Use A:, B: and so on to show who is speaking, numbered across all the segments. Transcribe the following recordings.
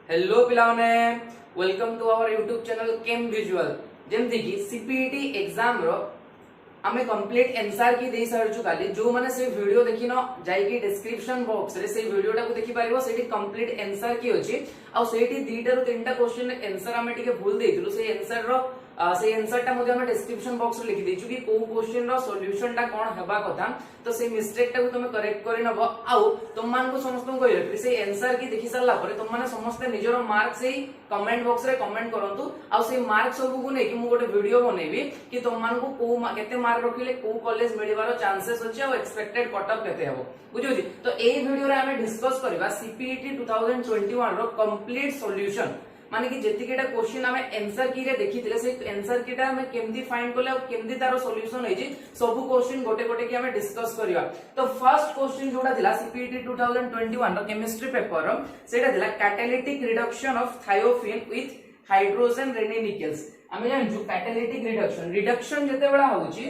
A: Hello पिलाने welcome to our YouTube channel Chem Visual जेमती कि सीपीटी एग्जाम रो आमे कंप्लीट आंसर की देई सारछु काली जो माने से वीडियो देखिनो जाई की डिस्क्रिप्शन बॉक्स रे से वीडियोटा को देखि पारिबो सेठी कंप्लीट आंसर की होची आ सेठी दीटा रो तीनटा क्वेश्चन आंसर आमे टिके भूल देइथिलु से आंसर रो से आंसर टा मध्ये हम डिस्क्रिप्शन बॉक्स रे लिखि देछु कि को क्वेश्चन रो सॉल्यूशन टा कोन हेबा कथा तो से मिस्टेक टा को तुमे करेक्ट करि नबो आउ तुम मान को समस्त को कहिलो से आंसर की देखि सरला परे तुम माने समस्त निजरो मार्क से कमेंट बॉक्स रे कमेंट करंतु आ से मार्क सब को नै कि मु गोटे वीडियो बनेबी कि तुम मान को केते मार्क रखिले को कॉलेज मिलिबारो चांसेस अछि आ एक्सपेक्टेड कट ऑफ केते हेबो बुझियो तो एई वीडियो रे हमें डिस्कस करबा सीपीटी 2021 रो कंप्लीट सॉल्यूशन माने कि जेतिकेटा क्वेश्चन हमें आंसर की रे देखिथिले से आंसर कीटा हमें केमदी फाइंड करले और केमदी तारो सॉल्यूशन होई जे सब क्वेश्चन गोटे गोटे की हमें डिस्कस करिवा तो फर्स्ट क्वेश्चन जोडा थिला सीपीटी 2021 रो केमिस्ट्री पेपर रो सेटा थिला catalytic reduction of thiophene with hydrogen Raney nickels हमें जानजु कैटालिटिक रिडक्शन जते बडा होउची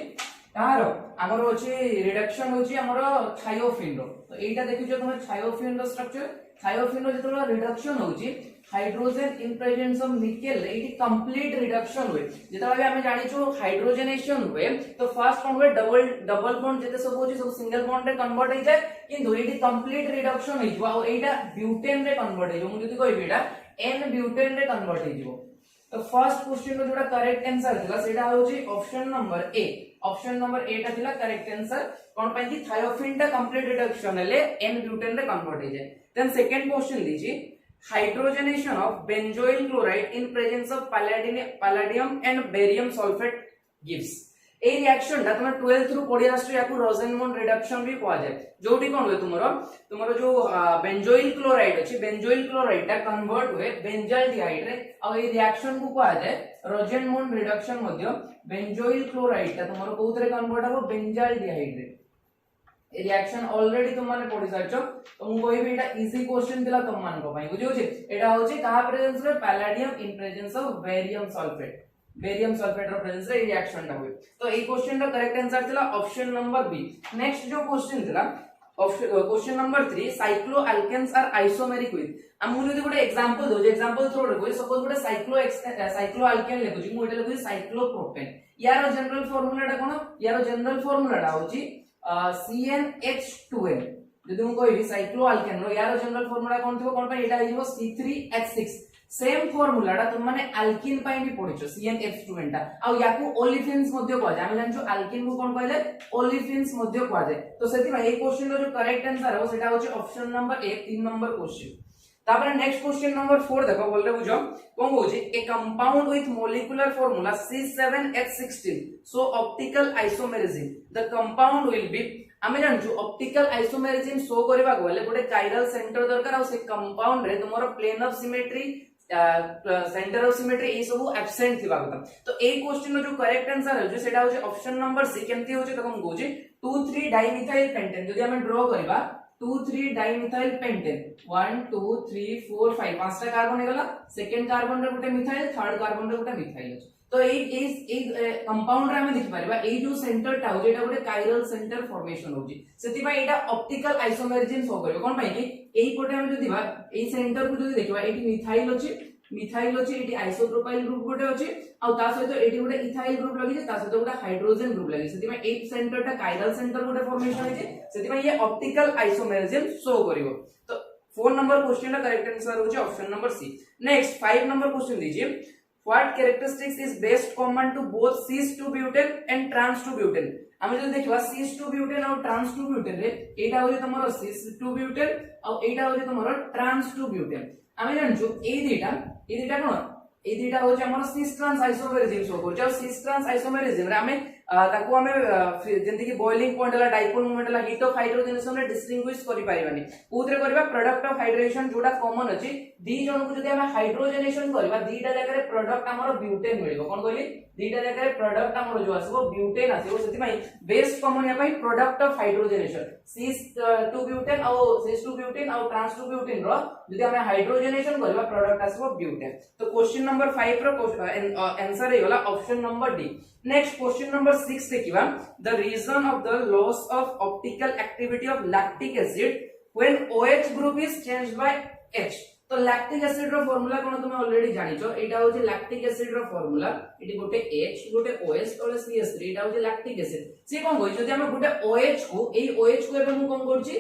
A: तारो हमर होची रिडक्शन होची हमर थायोफिन रो तो एटा देखिजो तुम थायोफिन रो स्ट्रक्चर थायोफिन रो जते रिडक्शन होउची hydrogen in presence of nickel eighty complete reduction हुए जेतबे हमें जानि छु हाइड्रोजनेशन हुए तो फर्स्ट कोन हुए डबल बॉन्ड जते सब होची सब सिंगल बॉन्ड रे कन्वर्ट हो जाए किंतु एटी कंप्लीट रिडक्शन होई जवा और एटा ब्यूटेन रे कन्वर्ट हो जो मु जति कहबी एटा एन ब्यूटेन रे कन्वर्ट हो जबो तो फर्स्ट क्वेश्चन रो जोटा करेक्ट आंसर थिला सेटा होची option number A option number A टा थिला करेक्ट आंसर कोन पय कि थायोफिन टा कंप्लीट रिडक्शन हेले एन ब्यूटेन रे कन्वर्ट हो जाए देन सेकंड क्वेश्चन लीजिए hydrogenation of benzoyl chloride in presence of palladium and barium sulfate gives A reaction ता तुम 12 थ्रू पढि आस्ट्रो याकू रोजेनमोन रिडक्शन भी कहआ जाए जोटी कोन होय तुमरो जो बेंजोइल क्लोराइड अछि बेंजोइल क्लोराइड ता कन्वर्ट हुए बेंजाल्डिहाइड रे और ए रिएक्शन को कहआ जाए रोजेनमोन रिडक्शन मध्य बेंजोइल क्लोराइड ता तुमरो कोथरे कन्वर्ट हो बेंजाल्डिहाइड रे रिएक्शन ऑलरेडी तुम माने पढि सारछो तो मु कहबी एटा इजी क्वेश्चन दिला तुम मान को पई बुझियो जे एटा होची कहा प्रेजेंस रे palladium in presence of barium sulphate रो प्रेजेंस रे रिएक्शन दा हुए तो ए क्वेश्चन रो करेक्ट आंसर थिला ऑप्शन नंबर बी नेक्स्ट जो क्वेश्चन थिला question number 3 cycloalkanes are isomeric with हम जदी गोटे एग्जांपल दो एग्जांपल थ्रो रे कोई सपोज गोटे साइक्लोअल्केन लेखुची मु एटा लेखुची साइक्लोप्रोपेन यार जनरल फार्मूला टा कोन यार जनरल फार्मूला टा होची CnH2n जदि हम कहबी साइक्लोअल्केन रो यार जनरल फार्मूला कोन थिबो कोन पय एटा हिबो C3H6 सेम फार्मूला टा तुम माने अल्किन पय भी पढिछो CnH2n टा आ याकू ओलिफिन्स मध्ये कहै जाय हम जानछो अल्किन को कोन कहले ओलिफिन्स मध्ये कहै जाय तो सेति भाई ए क्वेश्चन रो जो करेक्ट आंसर हो सेटा होची ऑप्शन नंबर 1 3 नंबर क्वेश्चन तापर नेक्स्ट क्वेश्चन नंबर 4 देखो बोलले बुझो कोन होची ए compound with molecular formula C7H16 so optical isomerism the compound will be आमे जानछु ऑप्टिकल आइसोमेरिज्म शो करबा गले गोटे काइरल सेंटर दरकार आ से कंपाउंड रे तुमरो plane of symmetry centre of symmetry ए सब एब्सेंट थिबा कथा तो ए क्वेश्चन रो जो करेक्ट आंसर है जो सेटा होची ऑप्शन नंबर सी केमती होची त हम कहूची 2,3 डाइमिथाइल पेंटेन जदि हमें ड्रॉ करबा 2,3 डाइमिथाइल पेंटेन 1 2 3 4 5 पांचटा कार्बन हेगला सेकंड कार्बन रे गुटे मिथाइल थर्ड कार्बन रे गुटे मिथाइल अछि तो ए कंपाउंड रे हम देखि परबा ए जो सेंटर टा हो जेटा गुटे काइरल सेंटर फॉर्मेशन होची सेति भाई एटा ऑप्टिकल आइसोमेरिज्म शो करबो कोन भाई कि एई कोटे हम जदि बा ए सेंटर को जदि देखबा एटी मिथाइल अछि एटी आइसोप्रोपाइल ग्रुप गोटे अछि आ ता सहित एटी गोटे इथाइल ग्रुप लागि जे ता सहित गोटे हाइड्रोजन ग्रुप लागि सेति भाई ए सेंटर टा काइरल सेंटर गोटे फॉर्मेशन है जे सेति भाई ये ऑप्टिकल आइसोमेरिज्म शो करबो तो 4 नंबर क्वेश्चन का करेक्ट आंसर होची option number C next 5 number question दीजिए What characteristics is best common to both cis-2-butane and trans-2-butane? हम जो देखबा cis-2-butane और trans-2-butane रे एटा होय तमरो cis-2-butane और एटा होय तमरो trans-2-butane हम जानछु ए दुटा कोन ए दुटा होय हमरो cis-trans आइसोमेरिज्म शो करछ और cis-trans आइसोमेरिज्म रे हमें ताको हमें जेंति कि बॉइलिंग पॉइंट वाला डाइपोल मोमेंट वाला हीट ऑफ हाइड्रोजनेशन रे डिस्टिंग्विश करि पारिबानी कोथरे करबा प्रोडक्ट ऑफ हाइड्रेशन जोटा कॉमन अछि दी जन को जदि हम हाइड्रोजनेशन करबा दीटा जगह रे प्रोडक्ट हमरो ब्यूटेन मिलिबो कोन कहली दीटा जगह रे प्रोडक्ट हमरो जो आसीबो ब्यूटेन आसीबो सेति भाई बेस्ट कॉमन या भाई प्रोडक्ट ऑफ हाइड्रोजनेशन cis-2-butane और cis-2-butane और trans-2-butane रो जदि हम हाइड्रोजनेशन करबा प्रोडक्ट आसीबो ब्यूटेन तो क्वेश्चन नंबर 5 रो आंसर हे वाला option number D next question number 6 देखिबा the reason of the loss of optical activity of lactic acid when OH group is changed by H तो लैक्टिक एसिड रो formula कोन तुम already जानिछो एटा होजे लैक्टिक एसिड रो फार्मूला एटी गोटे H गोटे OH तोले CS3 एटा होजे लैक्टिक एसिड से कोन होई जदि हम गोटे OH को एई OH को एबे मु कोन करछि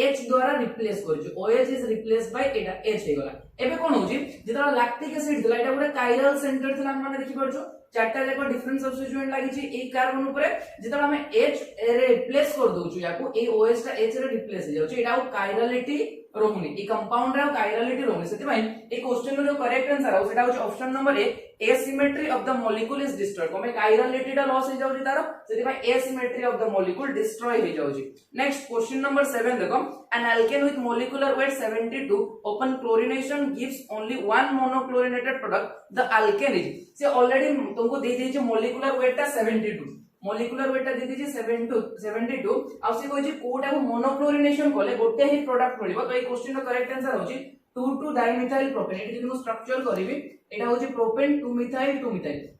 A: H द्वारा रिप्लेस करछि OH is replace by Etah H हे गला एबे कोन होछि जेतरा लैक्टिक एसिड दिला एटा गोटे कायरल सेंटर थिला हम माने देखि परछो चारटा जाक डिफरेंट सब्स्टिट्यूएंट लागि छि ए कार्बन ऊपर जेतरा हम H रे रिप्लेस कर दोछु याको ए OH ता H रे रिप्लेस हो जाउछि एटा कायरलिटी रोहुनी ए कंपाउंड रे कायरलिटी रोहुनी सेति भाई ए क्वेश्चन रो करेक्ट आंसर हो सेटा होछि option number A asymmetry of the molecule is destroyed कोमे कायरलिटी टा लॉस हो जाउछि तारो सेति भाई asymmetry of the molecule destroy हो जाउछि नेक्स्ट क्वेश्चन नंबर 7 देखो an alkane with molecular weight 72 upon chlorination gives only one monochlorinated product the alkane is से already तुमको दे देछि molecular weight टा 72 मोलिकुलर वेट दे दीजिए 72 आ से कोइ जे कोटा को मोनोक्लोरिनेशन कोले गोटे ही प्रोडक्ट मिलिबो तो ए क्वेश्चन रो करेक्ट आंसर होची 2 डाइमिथाइल प्रोपेन एटी जदि स्ट्रक्चर करबी एटा होची प्रोपेन 2 मिथाइल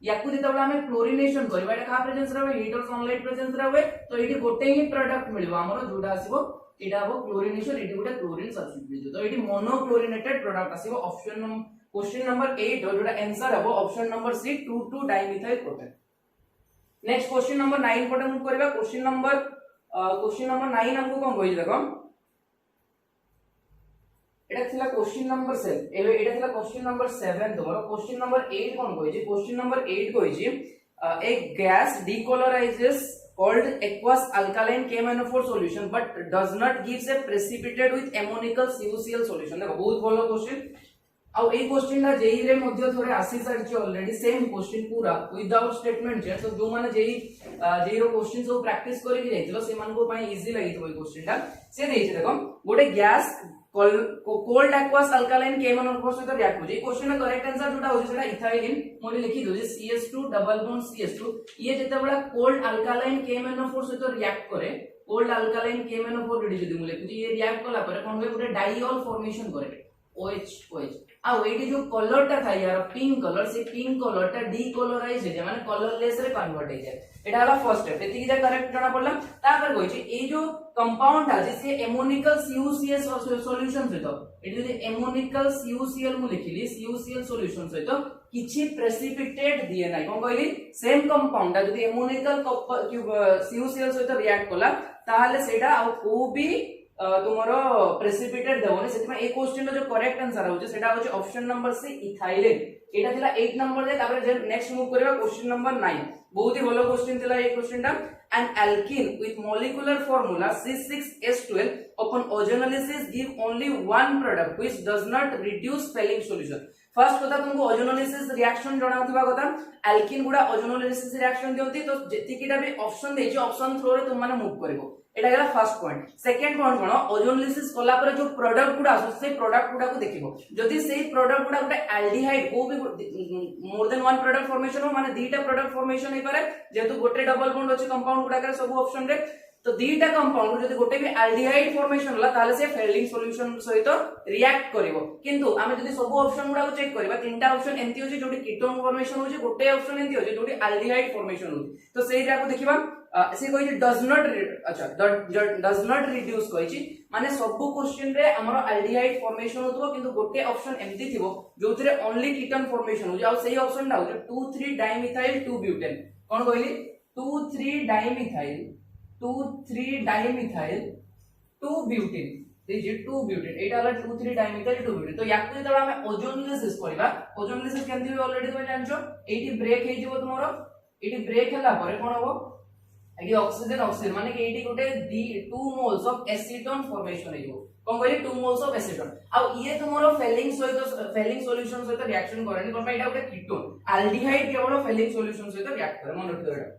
A: याकु जेतबेला हमें क्लोरिनेशन करबा एटा का प्रेजेंस रे हीट और सनलाइट प्रेजेंस रे होय तो एटी गोटे ही प्रोडक्ट मिलिबो हमरो जोडा आसीबो एटा हो क्लोरिनेशन एटी गोटे क्लोरीन सब्स्टिट्यूट तो एटी मोनोक्लोरिनेटेड प्रोडक्ट आसीबो ऑप्शन क्वेश्चन नंबर 8 जोडा आंसर हबो option number C 2 dimethyl propane next question number 9 पटे मूव करबा क्वेश्चन नंबर 9 हमको कोन होई देखो एटा थिला क्वेश्चन नंबर 7 एटा थिला क्वेश्चन नंबर 7 तोमरो क्वेश्चन नंबर 8 कोन होई जे क्वेश्चन नंबर 8 कोई जे a gas decolorises called aqueous alkaline KMnO4 solution but does not gives a precipitate with ammonical CuCl solution देखो बहुत भलो क्वेश्चन आ ए क्वेश्चन ला जेई रे मध्ये थोरे आसी सारची ऑलरेडी सेम क्वेश्चन पूरा विदाउट स्टेटमेंट जे तो जो माने जेई रो क्वेश्चन सब प्रैक्टिस करि के जाइतलो से मान को पई इजी लागि तो ए क्वेश्चन ता से देछि देखो गोटे gas cold aqueous alkaline KMnO4 सहित रिएक्ट हो जे क्वेश्चन रा करेक्ट आंसर जोटा हो सेटा इथाइलिन मोडी लिखि दो जे CS2 डबल बॉन्ड CS2 ये जेते बडा कोल्ड अल्कालाइन KMnO4 सहित रिएक्ट करे कोल्ड अल्कालाइन KMnO4 रेडी जदी मु लिखि ये रिएक्ट कला पर कोन होय गोटे डाइऑल फॉर्मेशन करे OH आ एटी जो कलर टा था यार पिंक कलर से पिंक कलर टा डीकलराइज हो जाय माने कलरलेस रे कन्वर्ट हो जाय एटा हला फर्स्ट स्टेप एति जे करेक्ट जणा पड़ला तापर कोइ जे ए जो कंपाउंड आ जे एमोनिकल CuCl सॉल्यूशन सहित एटी जे एमोनिकल CuCl मु लिखिली CuCl सॉल्यूशन सहित किछि प्रेसिपिटेट दिए नै कोन कहली सेम कंपाउंड आ जदी एमोनिकल CuCl सहित रिएक्ट कला ताहाले सेटा आ को भी तुम्हारो प्रेसिपिटेट देवने सेति में ए क्वेश्चन जो करेक्ट आंसर होचे सेटा होचे ऑप्शन नंबर सी इथाइलिन एटा थिला 8 नंबर दे तापर जे नेक्स्ट मूव करबा क्वेश्चन नंबर 9 बहुत ही भलो क्वेश्चन थिला ए क्वेश्चन टा an alkene with molecular formula C6H12 upon ozonolysis give only one product which does not reduce failing solution first कथा तुमको ओजोनोलिसिस रिएक्शन जणा थबा कथा एल्कीन गुडा ओजोनोलिसिस रिएक्शन दियंती तो जेतिकिटा भी ऑप्शन देछि ऑप्शन थ्रो रे तुम माने मूव करबो एटा गेला फर्स्ट पॉइंट सेकंड पॉइंट कोन ओजोनोलिसिस कोला पर जो प्रोडक्ट गुडा आसु से प्रोडक्ट गुडा को देखिबो जदी सेही प्रोडक्ट गुडा गुटे एल्डिहाइड को भी मोर देन वन प्रोडक्ट फॉर्मेशन हो माने दीटा प्रोडक्ट फॉर्मेशन हे पारे जेतु गोटे डबल बॉन्ड अछि कंपाउंड गुडा करे सब ऑप्शन रे तो दीटा कंपाउंड जदी गोटे भी एल्डिहाइड फॉर्मेशन होला ताले से फेलिंग सॉल्यूशन सहित रिएक्ट करिवो किंतु आमे जदी सब ऑप्शन गुडा को चेक करबा तीनटा ऑप्शन एंती होची जोडी कीटोन फॉर्मेशन होची गोटे ऑप्शन एंती होची जोडी एल्डिहाइड फॉर्मेशन होची तो सेही जाको देखिबा से कोइ डज नॉट अच्छा डज नॉट रिड्यूस कोइची माने सब क्वेश्चन रे हमरो एल्डिहाइड फॉर्मेशन होतबो किंतु गोटे ऑप्शन एंती थिबो जोथरे ओनली कीटोन फॉर्मेशन हो जाउ सेही ऑप्शन दा हो 2,3 डाइमिथाइल 2 ब्यूटेन कोन कहली 2,3 डाइमिथाइल 2,3 डाइमिथाइल 2 ब्यूटेन देखिए 2 ब्यूटेन एटा वाला 2,3 डाइमिथाइल 2 ब्यूटेन तो याकु जेतबा हम ओजोनोलिसिस करबा ओजोनोलिसिस केंति भी ऑलरेडी तुम जानछो एटी ब्रेक हे जिवो तुमरो एटी ब्रेक हला परे कोन होबो एटी ऑक्सीजन ऑक्सीजन माने कि एटी गोटे 2 मोल्स ऑफ एसीटोन फॉर्मेशन हे जिवो कोन कहली 2 मोल्स ऑफ एसीटोन आ ये तुमरो फेलिंग सॉल्यूशन सहित रिएक्शन करनी कोन एटा गोटे कीटोन एल्डिहाइड केवल फेलिंग सॉल्यूशन सहित रिएक्ट करे मन रखियो एटा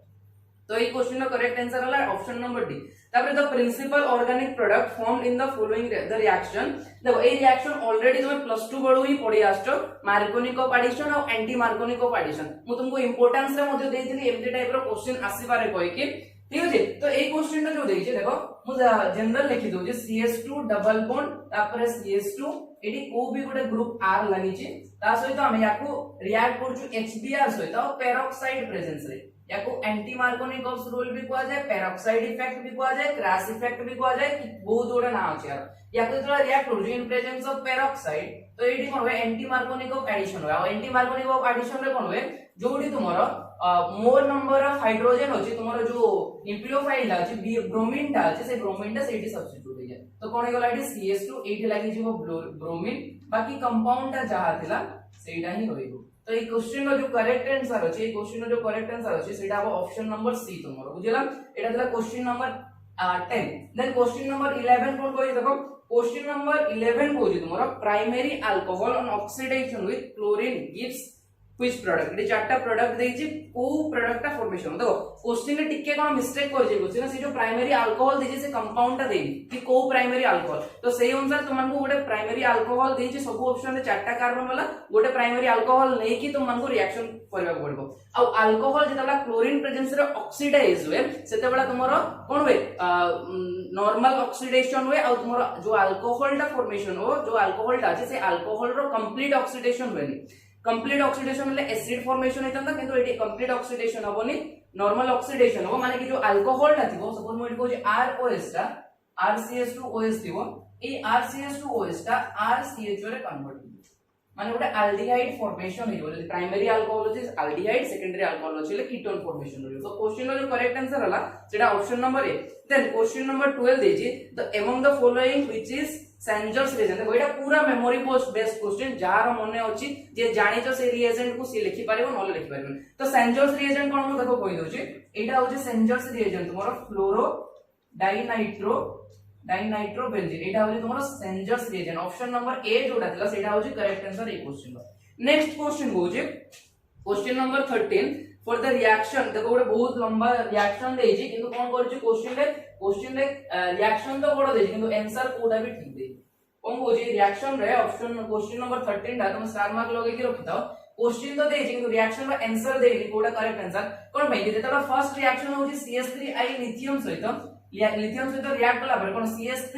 A: तो ये क्वेश्चन का करेक्ट आंसर हला ऑप्शन नंबर डी तापर the principal organic product formed in the following the reaction देखो ए रिएक्शन ऑलरेडी तुम +2 बळू ही पढी आछो मार्कोनिक ऑफ एडिशन और एंटी मार्कोनिक ऑफ एडिशन मु तुमको इंपोर्टेंस रे मध्ये देइथिली एमटी टाइप रो क्वेश्चन आसी पारे कोइ कि ठीक अछि तो ए क्वेश्चन जो देइछे देखो मु जनरल लिखि दउ जे CS2 डबल बॉन्ड तापर CS2 एडी को भी गोटे ग्रुप R लागि छि ता सहित हम याकू रिएक्ट करछु HBr सहित पेरोक्साइड प्रेजेंस रे याको एंटी मार्कोनिकोव्स रूल भी कहा जाए, पेरोक्साइड इफेक्ट भी कहा जाए, क्रास इफेक्ट भी कहा जाए, बहुत गुडा ना अछि यार। याको जो रिएक्ट हो इन प्रेजेंस ऑफ पेरोक्साइड तो एटी कोन होय एंटी मार्कोनिकोव एडिशन होय। और एंटी मार्कोनिकोव एडिशन रे कोन होय जोडी तुमरो मोर नंबर ऑफ हाइड्रोजन अछि तुमरो जो न्यूक्लियोफाइल अछि ब्रोमीन ता अछि से ब्रोमीन ता सेठी सब्स्टिट्यूट हो जाय। तो कोन गला एटी CH2 एठी लागि जिवो ब्रोमीन, बाकी कंपाउंड ता जहा थिला सेटा ही होइबो। तो ये क्वेश्चन रो जो करेक्ट आंसर अछि, ये क्वेश्चन रो जो करेक्ट आंसर अछि सेटा हो ऑप्शन नंबर सी तुमरो बुझला। एटा थिला question number 10। Then question number 11 कोन कोइ देखो, क्वेश्चन नंबर 11 कोइ तुमरो primary alcohol on oxidation with chlorine gives which product. ये चारटा प्रोडक्ट देछि को प्रोडक्ट का फॉर्मेशन देखो क्वेश्चन ने टिके कोन मिस्टेक कर जे क्वेश्चन से जो प्राइमरी अल्कोहल देछि से कंपाउंड ता देनि कि को प्राइमरी अल्कोहल। तो सेही अनुसार तुमन को गोटे प्राइमरी अल्कोहल देछि सब ऑप्शन रे चारटा कार्बन वाला गोटे प्राइमरी अल्कोहल नै कि तुमन को रिएक्शन करबा पड़बो। आ अल्कोहल जेतला क्लोरीन प्रेजेंस रे ऑक्सीडाइज हुए सेते बेला तुमरो कोन हुए नॉर्मल ऑक्सीडेशन हुए। आ तुमरो जो अल्कोहल ता फॉर्मेशन हो जो अल्कोहल ता अछि से अल्कोहल रो कंप्लीट ऑक्सीडेशन होनी। कंप्लीट ऑक्सीडेशन मतलब एसिड फॉर्मेशन होइतंदा किंतु एटी कंप्लीट ऑक्सीडेशन होबोनी नॉर्मल ऑक्सीडेशन हो माने कि जो अल्कोहल ता थिबो सपोज मोइट को जे ROS ता RCH2OH थिबो ए RCH2OH ता RCHO रे कन्वर्ट हो माने गोटे एल्डिहाइड फॉर्मेशन होइबो। जदि प्राइमरी अल्कोहल अछि एल्डिहाइड, सेकेंडरी अल्कोहल अछि कीटोन फॉर्मेशन होइबो। तो क्वेश्चन रो जो करेक्ट आंसर हला सेटा option number A. Then question number 12 देछि the among the following which is Sanger's reagent. देखो एटा पूरा मेमोरी बेस्ड क्वेश्चन जार मने अछि जे जानिचो से रिएजेंट को सी लिखि पारिबो नले लिखि पारिबो। तो सेंजर्स रिएजेंट कोन देखो कहि दोछि एटा होछि सेंजर्स रिएजेंट तुमरो फ्लोरो डाइनाइट्रो बेंजीन एटा होछि तुमरो Sanger's reagent. Option number A जोडा थिला सेटा होछि करेक्ट आंसर ए क्वेश्चन रो। नेक्स्ट क्वेश्चन होछि question number 13 for the reaction. देखो गोटे बहुत लंबा रिएक्शन देछि किंतु कोन करछि क्वेश्चन रे रिएक्शन तो बड़ देछि किंतु आंसर कोडा भी ठीक देछि। कोन होछि रिएक्शन रे ऑप्शन क्वेश्चन नंबर 13 दा तुम स्टार मार्क लगे कि रखि दो। क्वेश्चन तो देछि किंतु रिएक्शन रो आंसर देछि कोडा करेक्ट आंसर कोन भाई जेतला फर्स्ट रिएक्शन होछि CH3I लिथियम सहित रिएक्ट कला पर कोन CH3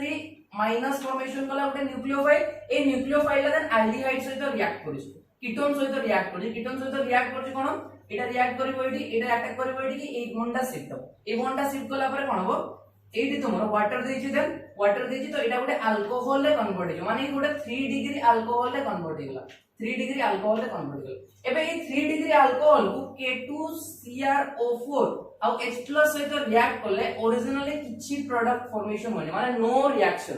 A: माइनस फॉर्मेशन कला गोटे न्यूक्लियोफाइल ए न्यूक्लियोफाइल देन एल्डिहाइड सहित रिएक्ट करिस कीटोन सहित रिएक्ट करि कीटोन सहित रिएक्ट करछि कोन एटा रिएक्ट करिवो एटी एटा अटैक करिवो एटी कि ए बॉन्डा शिफ्ट हो ए बॉन्डा शिफ्ट कला पर कोन हो एटी तुमरो वाटर देछि देन वाटर देछि तो एटा गोटे अल्कोहल रे कन्वर्ट हो माने गोटे 3 डिग्री अल्कोहल रे कन्वर्ट होगला 3 डिग्री अल्कोहल रे कन्वर्ट होगला। एबे ए 3 डिग्री अल्कोहल को K2CrO4 आ H+ सहित रिएक्ट करले ओरिजिनली किछि प्रोडक्ट फॉर्मेशन होने माने नो रिएक्शन।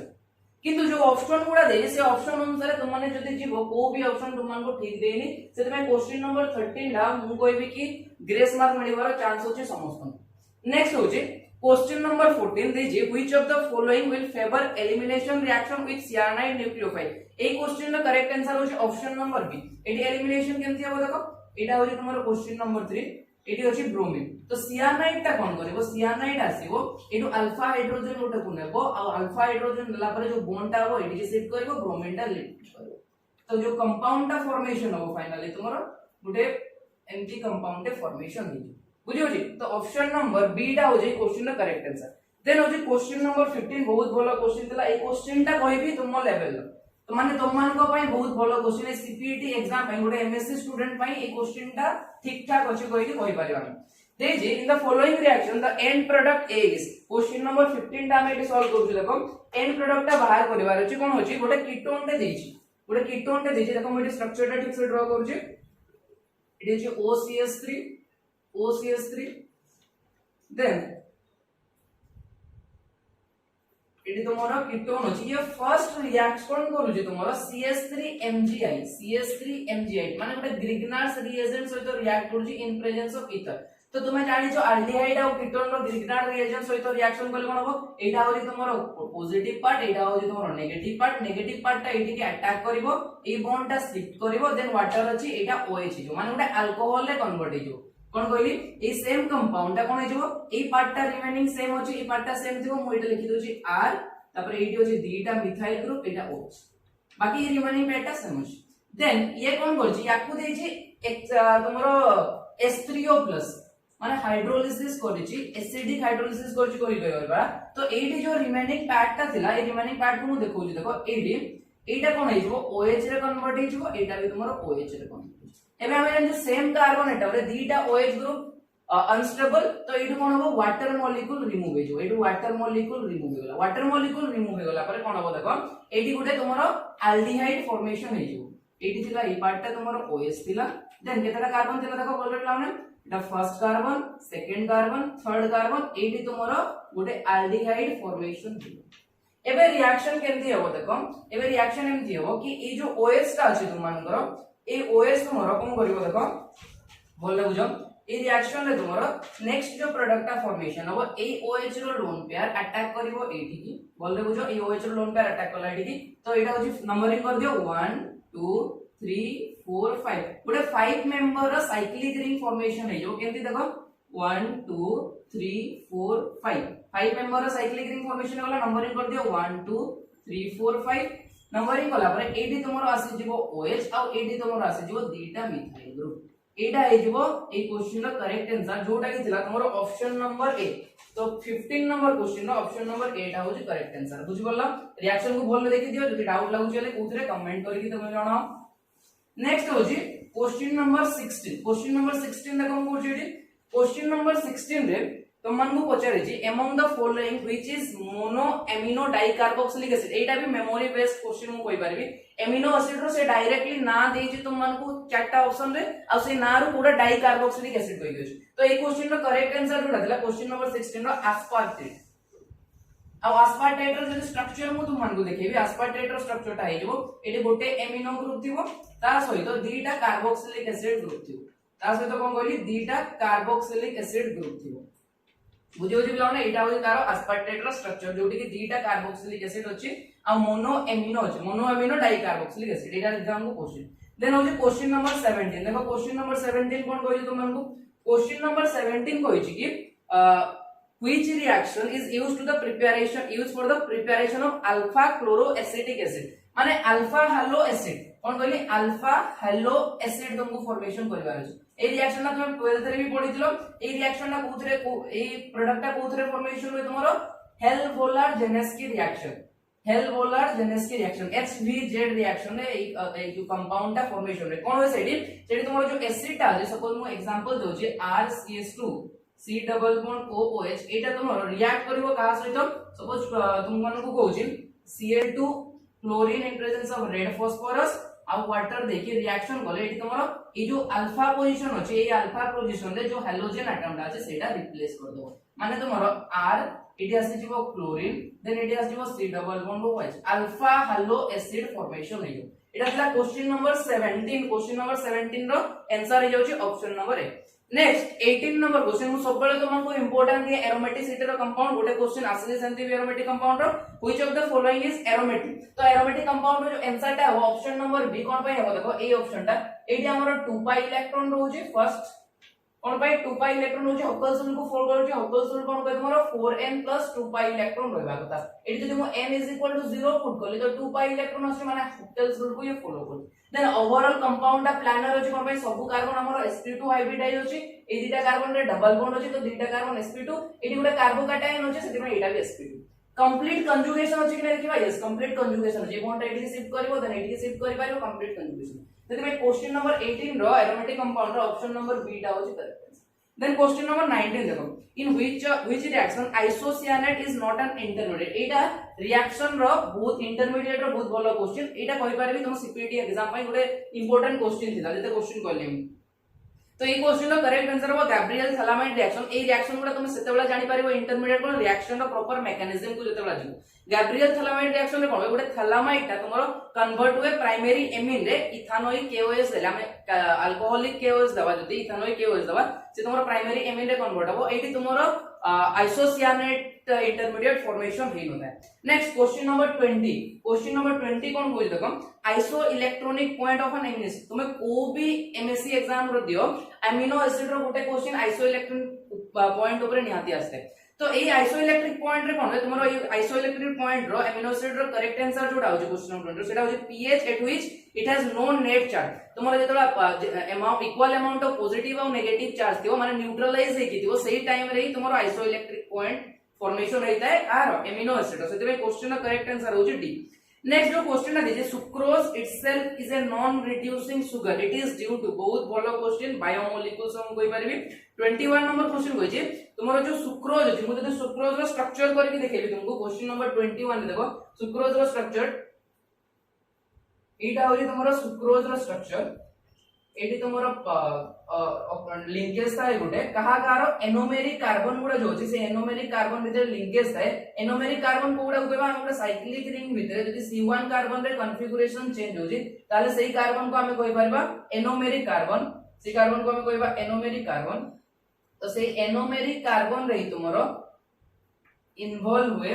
A: किंतु जो ऑप्शन गुडा दे से ऑप्शन अनुसार तुम माने जदी जीवो को भी ऑप्शन तुम मान को ठीक देनी सेते में क्वेश्चन नंबर 13 ला मु कहबी कि ग्रेस मार्क मिलिबार चांस होचे समस्त। नेक्स्ट होचे क्वेश्चन नंबर 14 दे जे which of the following will favour elimination reaction with cyanide nucleophile. ए क्वेश्चन नो करेक्ट आंसर होचे ऑप्शन नंबर बी। एटी एलिमिनेशन केमति हो देखो एटा होचे तुम्हारो क्वेश्चन नंबर 3 एटी होची ब्रोमीन। तो सियानाइड ता कोन करबो सियानाइड आसीबो एटु अल्फा हाइड्रोजन गोटे को नेबो आ अल्फा हाइड्रोजन नेला पर जो बॉन्ड ता हो एटी शिफ्ट करबो ब्रोमीन ता लिफ्ट करबो। तो जो कंपाउंड ता फॉर्मेशन हो फाइनली तुम्हारो गोटे एंटी कंपाउंड फॉर्मेशन हो बुझियो जी। तो ऑप्शन नंबर बी ता हो जे क्वेश्चन नो करेक्ट आंसर। देन हो जे क्वेश्चन नंबर 15 बहुत भलो क्वेश्चन तला ए क्वेश्चन ता कहबी तुम लेवल तो माने तुम मान को पई बहुत भलो क्वेश्चन है सीपीटी एग्जाम पई गोटे एमएससी स्टूडेंट पई ए क्वेश्चन ता ठीक ठाक अछि कहि कि कहि Paribas they J in the following reaction the end product is. Question number 15 ता हम एटी सॉल्व करू देखो एंड प्रोडक्ट ता बाहर करबार अछि कोन होछि गोटे कीटोन ते देछि देखो हम एटी स्ट्रक्चर ता ठीक से ड्रा करू छी एटी अछि OCH3 देन एटी तुम्हारा कीटोन अछि ये फर्स्ट रिएक्शन करू छी तुम्हारा CH3MgI माने गोटे ग्रिग्नार्स रिएजेंट सहित रिएक्ट करू छी इन प्रेजेंस ऑफ ईथर। तो तुम्हें जानि जो एल्डिहाइड और कीटोन रो ग्रिग्नार्ड रिएजेंट सहित रिएक्शन करले कोन हो एटा होली तुम्हारा पॉजिटिव पार्ट एटा होली तुम्हारा नेगेटिव पार्ट ता एटी के अटैक करिवो ए बॉन्ड ता शिफ्ट करिवो देन वाटर अछि एटा OH जो माने गोटे अल्कोहल रे कन्वर्ट हेजो कोन कहली ए सेम कंपाउंड ता कोन हेजो ए पार्ट ता रिमेनिंग सेम अछि ए पार्ट ता सेम थिबो मु एटा लिखि दोछि R तापर एटी होछि दीटा मिथाइल ग्रुप एटा OH बाकी रिमेनिंग पार्ट ता सेम अछि। देन ये कोन करछि याकू देछि एक तुम्हारो H3O+ माने हाइड्रोलिसिस करिछि एसिडिक हाइड्रोलिसिस करिछि करि गयबा। तो एटी जो रिमेनिंग पार्ट ता थिला ए रिमेनिंग पार्ट को मु देखौछि देखो एटी एटा कोन हेजो OH रे कन्वर्ट हेजो एटा भी तुम्हारो OH रे कन्वर्ट एबे हम जे सेम कार्बन एटम रे दीटा OH ग्रुप अनस्टेबल तो एटू कोन हो वाटर मॉलिक्यूल रिमूव हे जो एटू वाटर मॉलिक्यूल रिमूव हे गला वाटर मॉलिक्यूल रिमूव हे गला पर कोन हो देखो एटी गुटे तुमरो एल्डिहाइड फॉर्मेशन हे जो एटी थिला ई पार्ट ता तुमरो OH थिला देन केतला कार्बन थिला देखो बोल्ड लाउने एटा first carbon second carbon third carbon एटी तुमरो गुटे एल्डिहाइड फॉर्मेशन थिला एबे रिएक्शन केमती हो देखो एबे रिएक्शन एमती हो कि ए जो OH ता अछि तुम मानकर ए OH तुमरो कोन करिवो देखो बोलले बुझो ए रिएक्शन रे तुमरो नेक्स्ट जो प्रोडक्ट का फॉर्मेशन हो ए OH रो लोन पेयर अटैक करिवो एटी की बोलले बुझो ए OH रो लोन पेयर अटैक करला एटी की तो एटा होची नंबरिंग कर दियो 1 2 3 4 5 गुटे 5 मेंबर रो साइक्लिक रिंग फॉर्मेशन है जो केमती देखो 1 2 3 4 5 5 मेंबर रो साइक्लिक रिंग फॉर्मेशन वाला नंबरिंग कर दियो 1 2 3 4 5 नंबरिंग कला पर एटी तुमरो आसी जीवो OH आ एटी तुमरो आसी जीवो दीटा मिथाइल ग्रुप एटा हे जीवो ए क्वेश्चन रो करेक्ट आंसर जोटा कि थिला तुमरो ऑप्शन नंबर ए तो 15 नंबर क्वेश्चन रो ऑप्शन नंबर ए टा होची करेक्ट आंसर बुझि बोलला रिएक्शन को बोलले देखि दियो जदि डाउट लागु चले कोथरे कमेंट करके तुम जणाओ नेक्स्ट होची क्वेश्चन नंबर 16 क्वेश्चन नंबर 16 देखो हम कोची क्वेश्चन नंबर 16 रे तुम मन को पचारे जी among the following which is mono amino dicarboxylic acid एटा भी मेमोरी बेस्ड क्वेश्चन मु कोइ परबी एमिनो एसिड रो से डायरेक्टली ना दे जी तुम मन को चारटा ऑप्शन रे आ से ना रो पूरा डाइकार्बोक्सिलिक एसिड कोइ गयो तो ए क्वेश्चन रो करेक्ट आंसर जोटा दिला क्वेश्चन नंबर 16 रो एस्पार्टेट अब एस्पार्टेट रो जो स्ट्रक्चर मु तुम मन को देखेबी एस्पार्टेट रो स्ट्रक्चर टा हे जो एटे गोटे एमिनो ग्रुप थिबो ता सहित दीटा कार्बोक्सिलिक एसिड ग्रुप थिबो ता सहित कोन कहली दीटा कार्बोक्सिलिक एसिड ग्रुप थिबो बुझे बुझे बिलाउने एटा होई तारो एस्पार्टेट रो स्ट्रक्चर जोटी कि दीटा कार्बोक्सिलिक एसिड अछि आ मोनो एमिनो डाइकार्बोक्सिलिक एसिड एटा एग्जाम को क्वेश्चन देन होजी क्वेश्चन नंबर 17 देखो क्वेश्चन नंबर 17 कोन कहली तुम मन को क्वेश्चन नंबर 17 कहै छी कि which reaction is used for the preparation of alpha chloroacetic acid माने अल्फा हैलो एसिड कोन कहली अल्फा हैलो एसिड तुमको फॉर्मेशन करबार अछि ए रिएक्शन ना तुम 12th रे भी पढिथिलो ए रिएक्शन ना कोथरे ए प्रोडक्ट कोथरे फॉर्मेशन होय तुम्हारो हेल्वोलार जेनेस्की रिएक्शन HVZ रिएक्शन रे ए जो कंपाउंड ता फॉर्मेशन रे कोन होय सेडी तुम्हारो जो एसिड ता जे सपोज मु एग्जांपल दउ जे RCH2 C double bond OOH एटा तुम्हारो रिएक्ट करिवो का सहित सपोज तुम मन को कहू छी Cl2 chlorine in presence of red phosphorus आ वाटर देखि रिएक्शन गले एटी तुम्हारो ए जो अल्फा पोजीशन अछि ए अल्फा पोजीशन रे जो हैलोजन एटम ता अछि सेटा रिप्लेस कर दो माने तुम्हारो R एटी आसी जीवो क्लोरीन देन एटी आसी जीवो C double bond OH alpha halo acid formation हेयो एटाଥିଲା क्वेश्चन नंबर 17 क्वेश्चन नंबर 17 रो आंसर हे जाउची option number A next 18 number question मु सबले तुमको इंपोर्टेंट दिए एरोमेटिसिटी रो कंपाउंड गोटे क्वेश्चन आसे सेंति एरोमेटिक कंपाउंड रो which of the following is aromatic तो एरोमेटिक कंपाउंड रो जो आंसर ता हो ऑप्शन नंबर बी कोन पय हो देखो ए ऑप्शन ता एटी हमरो 2 पाई इलेक्ट्रॉन रहउची फर्स्ट कोन पय 2 पाई इलेक्ट्रॉन रहउची हक्कल सुल को फोल्ड करूची हक्कल सुल कोन पय तुम्हारो 4n + 2 पाई इलेक्ट्रॉन रहबा कथा एटी जदि मु n = 0 पुट करली तो 2 पाई इलेक्ट्रॉन आसी माने हक्कल सुल को ये फॉलो कर देन ओवरऑल कंपाउंड ता प्लानर अछि कोन पय सब कार्बन हमरो sp2 हाइब्रिडाइज अछि ए दीटा कार्बन रे डबल बॉन्ड अछि तो दीटा कार्बन sp2 एटी गुटे कार्बोकैटायन अछि सेति में एटा भी sp2 कंप्लीट कंजुगेशन अछि कि नै देखिबा यस कंप्लीट कंजुगेशन जे बॉन्ड एटी शिफ्ट करबो देन एटी शिफ्ट करि पारिबो कंप्लीट कंजुगेशन सेति में क्वेश्चन नंबर 18 रो एरोमेटिक कंपाउंड रो ऑप्शन नंबर बी टा होछि करेक्ट देन क्वेश्चन नंबर 19 देखो इन which reaction isocyanate is not an intermediate Etah reaction रो बहुत intermediate रो बहुत भलो क्वेश्चन एटा कहि पारबी तुम सीपीटी एग्जाम पय गुटे इंपोर्टेंट क्वेश्चन थिला जेते क्वेश्चन कहले तो ये क्वेश्चन रो करेक्ट आंसर हो गैब्रियल थैलामाइड रिएक्शन ए रिएक्शन गुडा तुम सेतेबेला जानि पारिबो इंटरमीडिएट को रिएक्शन रो प्रॉपर मैकेनिज्म को जेतेबेला जिवो गैब्रियल थैलामाइड रिएक्शन रे कोन गुटे थैलामाइड ता तुमरो कन्वर्ट हुए प्राइमरी एमीन रे इथानोइक KOH देला में अल्कोहलिक KOH दवा जति इथानोइक KOH दवा से तुमरो प्राइमरी एमीन रे कन्वर्ट हो एटी तुमरो आइसोसियानेट इंटरमीडिएट फॉर्मेशन हेइ होता है नेक्स्ट क्वेश्चन नंबर 20 कोन होई देखो isoelectronic point of an amino acid तुमे को भी एमएससी एग्जाम रो दियो एमिनो एसिड रो गुटे क्वेश्चन आइसो इलेक्ट्रॉनिक पॉइंट ऊपर निहाती आस्ते तो ए आइसोइलेक्ट्रिक पॉइंट रे कोन तुमरो ए आइसोइलेक्ट्रिक पॉइंट रो एमिनो एसिड रो करेक्ट आंसर जोटा हो क्वेश्चन नंबर 20 सेटा हो pH at which it has no net charge तुमरो जेतला amount equal amount of positive और नेगेटिव चार्ज थियो माने न्यूट्रलाइज हे किथियो सही टाइम रे ही तुमरो आइसोइलेक्ट्रिक पॉइंट फॉर्मेशन रहता है आर एमिनो एसिड सेते में क्वेश्चन रो करेक्ट आंसर हो डी नेक्स्ट जो क्वेश्चन दीजिए sucrose itself is a non reducing sugar it is due to बहुत भलो क्वेश्चन बायोमोलिक्यूल्स हम कहि परबी 21 नंबर क्वेश्चन कहि जे तुमरो जो सुक्रोज अछि मु जदि सुक्रोज रो स्ट्रक्चर करके देखेबी तुमको क्वेश्चन नंबर 21 देखो सुक्रोज रो स्ट्रक्चर एटा होजी तुमरो सुक्रोज रो स्ट्रक्चर एटी तुमरो लिंकेज थाए गुटे कहा कारो एनोमेरिक कार्बन गुडा जो अछि से एनोमेरिक कार्बन भितर लिंकेज थाए एनोमेरिक कार्बन कोडा कहबा हम साइक्लिक रिंग भितर जदि C1 कार्बन रे कॉन्फ़िगरेशन चेंज होजी ताले सेही कार्बन को हमें कहि परबा एनोमेरिक कार्बन से कार्बन को हमें कहबा एनोमेरिक कार्बन तो से एनोमेरिक कार्बन रे तुमरो इन्वॉल्व हुए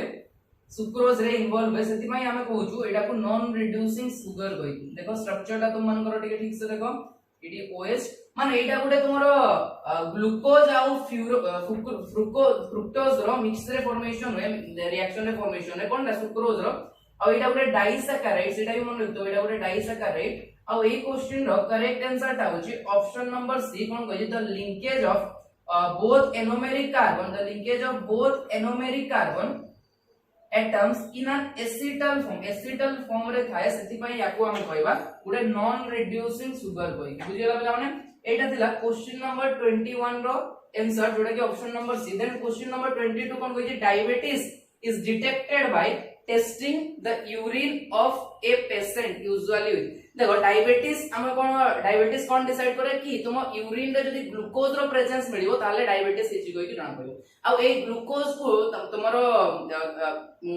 A: सुक्रोज रे इन्वॉल्व हुए सेति माई हमें कहूछु एटा को नॉन रिड्यूसिंग सुगर कहि देखो स्ट्रक्चर ता तुम मन करो ठीक से देखो इडी OH माने एटा गुटे तुमरो ग्लूकोज आउ फ्रुक्टोज रो मिक्स रे फॉर्मेशन होय रिएक्शन रे फॉर्मेशन है कोनटा सुक्रोज रो आ एटा गुटे डाइसैकेराइड सेटा भी मन रखतो एटा गुटे डाइसैकेराइड आ ए क्वेश्चन रो करेक्ट आंसर ता होची ऑप्शन नंबर सी कोन कहि the linkage of both anomeric carbon the linkage of both anomeric carbon atoms in an acetal form रे थाए सेति पई याकू हम कहबा गुटे नॉन रिड्यूसिंग सुगर कहि बुझियला बेला माने एटा थिला क्वेश्चन नंबर 21 रो आंसर जोटा कि option number C then question number 22 कोन कहि diabetes is detected by testing the urine of a patient usually देखो डायबिटीज कोन डिसाइड करे कि तुम यूरिन रे जदी ग्लूकोज रो प्रेजेंस मिलियो ताले डायबिटीज हिची कोइ कि जान पयो आ ए ग्लूकोज को तुमरो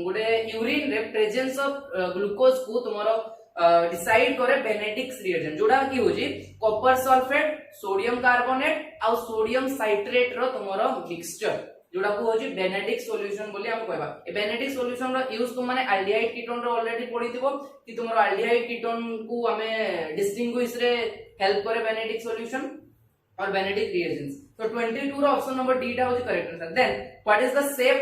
A: गुडे यूरिन रे प्रेजेंस ऑफ ग्लूकोज को तुमरो डिसाइड करे बेनेडिक्स रिएजेंट जोडा कि होजी कॉपर सल्फेट सोडियम कार्बोनेट आ सोडियम साइट्रेट रो तुमरो मिक्सचर जोडा को होजी बेनेडिक सॉल्यूशन बोली हम कहबा ए बेनेडिक सॉल्यूशन रो यूज तुम माने एल्डिहाइड कीटोन रो ऑलरेडी पढिथिबो कि तुमरो एल्डिहाइड कीटोन को हमें डिस्टिंग्विश रे हेल्प करे बेनेडिक सॉल्यूशन और बेनेडिक रिएजेंट्स तो 22 रो ऑप्शन नंबर डी टा होजी correct answer then what is the shape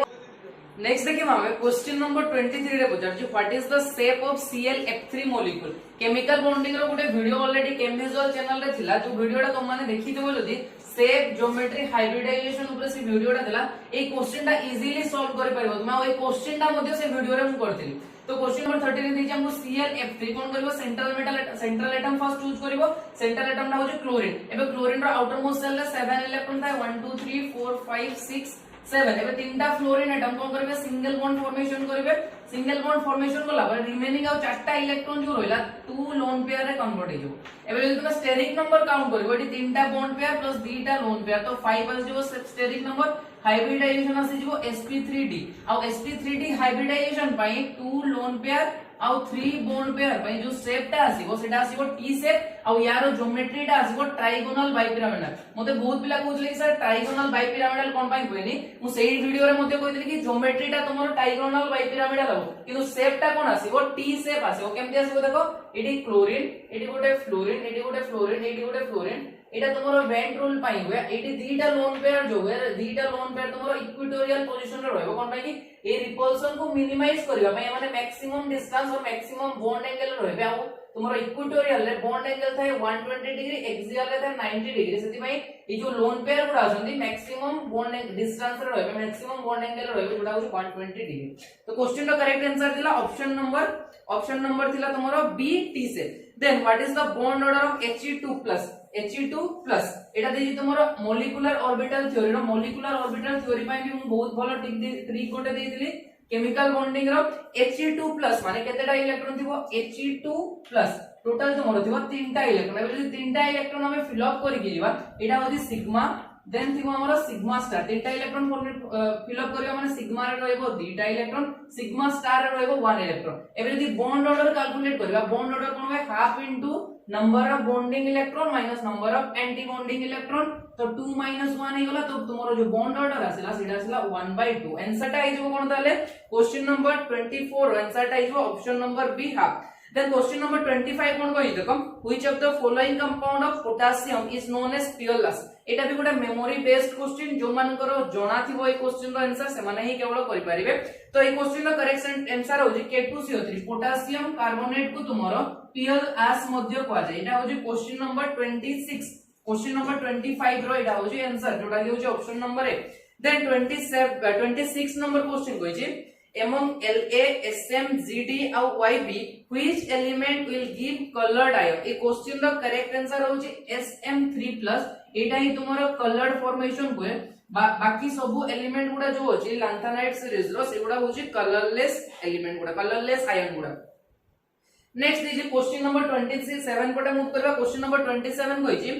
A: next देखिए हमें क्वेश्चन नंबर 23 रे पचार छी what is the shape of ClF3 molecule chemical bonding रो गुटे वीडियो ऑलरेडी केमविजुअल चैनल रे थिला जो वीडियोटा तुम माने देखिथिबो जदी शेप ज्योमेट्री हाइब्रिडाइजेशन ऊपर से वीडियोटा देला ए क्वेश्चन ता इजीली सॉल्व करि परबो तुम ए क्वेश्चन ता मध्ये से वीडियो रे मु करथिली तो क्वेश्चन नंबर 13 रे हमको ClF3 कोन करबो सेंट्रल एटम फर्स्ट चूज करबो सेंट्रल एटम ना हो क्लोरीन एबे क्लोरीन रो आउटर मोस्ट शेल रे 7 इलेक्ट्रॉन था 1 2 3 4 5 6 7 एबे तीनटा फ्लोरीन एटम कोन करबे सिंगल बॉन्ड फॉर्मेशन करबे सिंगल बॉन्ड फॉर्मेशन कोला पर रिमेनिंग आ चारटा इलेक्ट्रॉन जो रहला 2 लोन पेयर रे कन्वर्ट हो जाबो एबे जदि तुम स्टेरिक नंबर काउंट करबो एटी तीनटा बॉन्ड पेयर प्लस दुईटा लोन पेयर तो 5 आ जेबो स्टेरिक नंबर हाइब्रिडाइजेशन आसी जेबो sp3d आ sp3d हाइब्रिडाइजेशन पई 2 लोन पेयर आ 3 बॉन्ड पेयर पई जो शेप ता आसीबो सेटा आसीबो टी शेप आ यार ज्योमेट्री ता आसीबो ट्रायगोनल बाइपिरामिडल मते बहुत पिला कहउतले कि सर ट्रायगोनल बाइपिरामिडल कोन पई होइनी मु सेही वीडियो रे मते कहतली कि ज्योमेट्री ता तुमरो ट्रायगोनल बाइपिरामिडल हो किंतु शेप ता कोन आसीबो टी शेप आसीबो केमति आसीबो देखो एटी क्लोरीन एटी गोटे फ्लोरीन एटी गोटे फ्लोरीन एटी गोटे फ्लोरीन एटा तुमरो वेंट रूल पाई हुए एटी दीटा लोन पेयर जो हुए दीटा लोन पेयर तुमरो इक्विटोरियल पोजीशन रे रहबो कोन पई कि ए रिपल्सन को मिनिमाइज करबा पई माने मैक्सिमम डिस्टेंस और मैक्सिमम बॉन्ड एंगल रहबे आ तुमरो इक्विटोरियल रे बॉन्ड एंगल थाए 120 डिग्री एक्सियल रे थाए 90 डिग्री सेति पई ए जो लोन पेयर गुडा आछंती मैक्सिमम बॉन्ड डिस्टेंस रे रहबे मैक्सिमम बॉन्ड एंगल रहबे गुडा हो 120 डिग्री तो क्वेश्चन रो करेक्ट आंसर दिला ऑप्शन नंबर थिला तुमरो बी टी से then what is the bond order of He2+ एटा देजी तुमरो मॉलिक्यूलर ऑर्बिटल थ्योरी रो मॉलिक्यूलर ऑर्बिटल थ्योरी पई भी बहुत भलो ट्रिक गोटे देइतली केमिकल बॉन्डिंग रो He2+ माने केतेटा इलेक्ट्रॉन थिबो He2+ टोटल तुमरो थिबो तीनटा इलेक्ट्रॉन एबे जदि तीनटा इलेक्ट्रॉन हमें फिल अप करि कि जीवा एटा होदी सिग्मा देन थिबो हमरो सिग्मा स्टार तीनटा इलेक्ट्रॉन फिल अप करियो माने सिग्मा रे रहइबो दुईटा इलेक्ट्रॉन सिग्मा स्टार रे रहइबो 1 इलेक्ट्रॉन एबे जदि बॉन्ड ऑर्डर कैलकुलेट करबा बॉन्ड ऑर्डर कोन होय half into number of bonding electron minus number of anti bonding electron तो 2 - 1 हे गला तो तुमरो जो बॉन्ड ऑर्डर आसीला सेटा आसीला 1/2 आंसर टा आइजो कोन ताले क्वेश्चन नंबर 24 आंसर टा आइजो ऑप्शन नंबर बी हाफ देन क्वेश्चन नंबर 25 कोन कहि देखो which of the following compound of potassium is known as pearlash एटा भी गोटे मेमोरी बेस्ड क्वेश्चन जो मानकर जणा थिबो ए क्वेश्चन रो आंसर से माने ही केवल करि परिबे तो ए क्वेश्चन रो करेक्ट आंसर होजी K2CO3 पोटेशियम कार्बोनेट को तुमरो पियोलास मध्य कहआ जाय एटा होजी क्वेश्चन नंबर 26 क्वेश्चन नंबर 25 रो एटा होजी आंसर जोटा कि होजी option number A then 26 number question कहि छी among La, Sm, Gd और Yb which element will give colored ion? ए क्वेश्चन रो करेक्ट आंसर होची Sm3+ एटा ही तुम्हारा कलर्ड फॉर्मेशन हुए बाकी सब एलिमेंट गुडा जो होची लैंथेनाइट सीरीज रो सेगुडा होची कलरलेस एलिमेंट गुडा कलरलेस आयन गुडा। नेक्स्ट दीजिए क्वेश्चन नंबर 27 पटे मूव करबा। क्वेश्चन नंबर 27 कहिची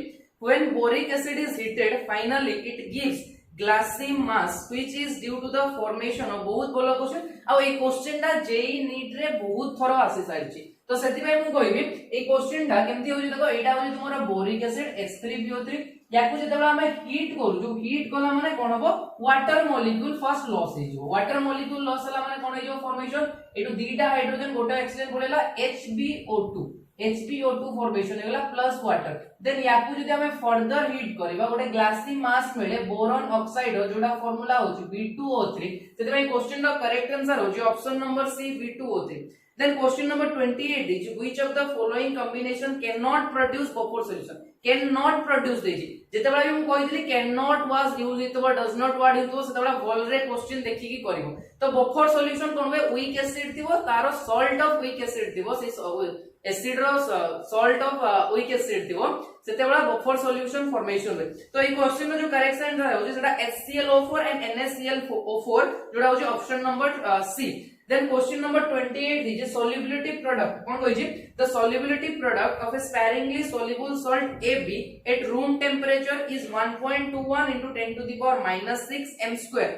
A: when boric acid is heated finally it gives glassy mass which is due to the formation of बहुत बोलो क्वेश्चन आ ए क्वेश्चन ता जेई नीट रे बहुत थरो आसी साइची तो सेति भाई मु कहबी ए क्वेश्चन ता केमती होजी देखो एटा होजी तुम्हारा बोरिक एसिड H3PO3 याकू जेतेबेला हमें हीट करू जो हीट कला माने कोन हबो वाटर मॉलिक्यूल फर्स्ट लॉस हे जो वाटर मॉलिक्यूल लॉस हला माने कोन हे जो फॉर्मेशन एटू दीटा हाइड्रोजन गोटा ऑक्सीजन पड़ेला HbO2 HbO2 फॉर्मेशन हेगला प्लस वाटर देन याकू जदी हमें फर्दर हीट करबा गोटे ग्लासी मास मिले बोरॉन ऑक्साइड जोडा फार्मूला होची B2O3 सेति भाई क्वेश्चन रो करेक्ट आंसर होची option number C B2O3। Then question number 28 is which of the following combination cannot produce buffer solution? Cannot produce देजी जेतेबेला हम कहितली cannot was use इतबा does not word इतबा सेतेबेला भल रे question देखि की करिवो तो बफर सॉल्यूशन कोन बे weak acid थिबो तारो salt of weak acid थिबो से acid रो salt of weak acid थिबो सेतेबेला बफर सॉल्यूशन फॉर्मेशन रे तो ई क्वेश्चन रो जो करेक्ट आंसर होची सेटा HClO4 and NaClO4 जोडा होची option number C. Then question number 28 is solubility product. कौन कोई जी? The solubility product of a sparingly soluble salt AB at room temperature is 1.21 into 10 to the power minus 6 m square.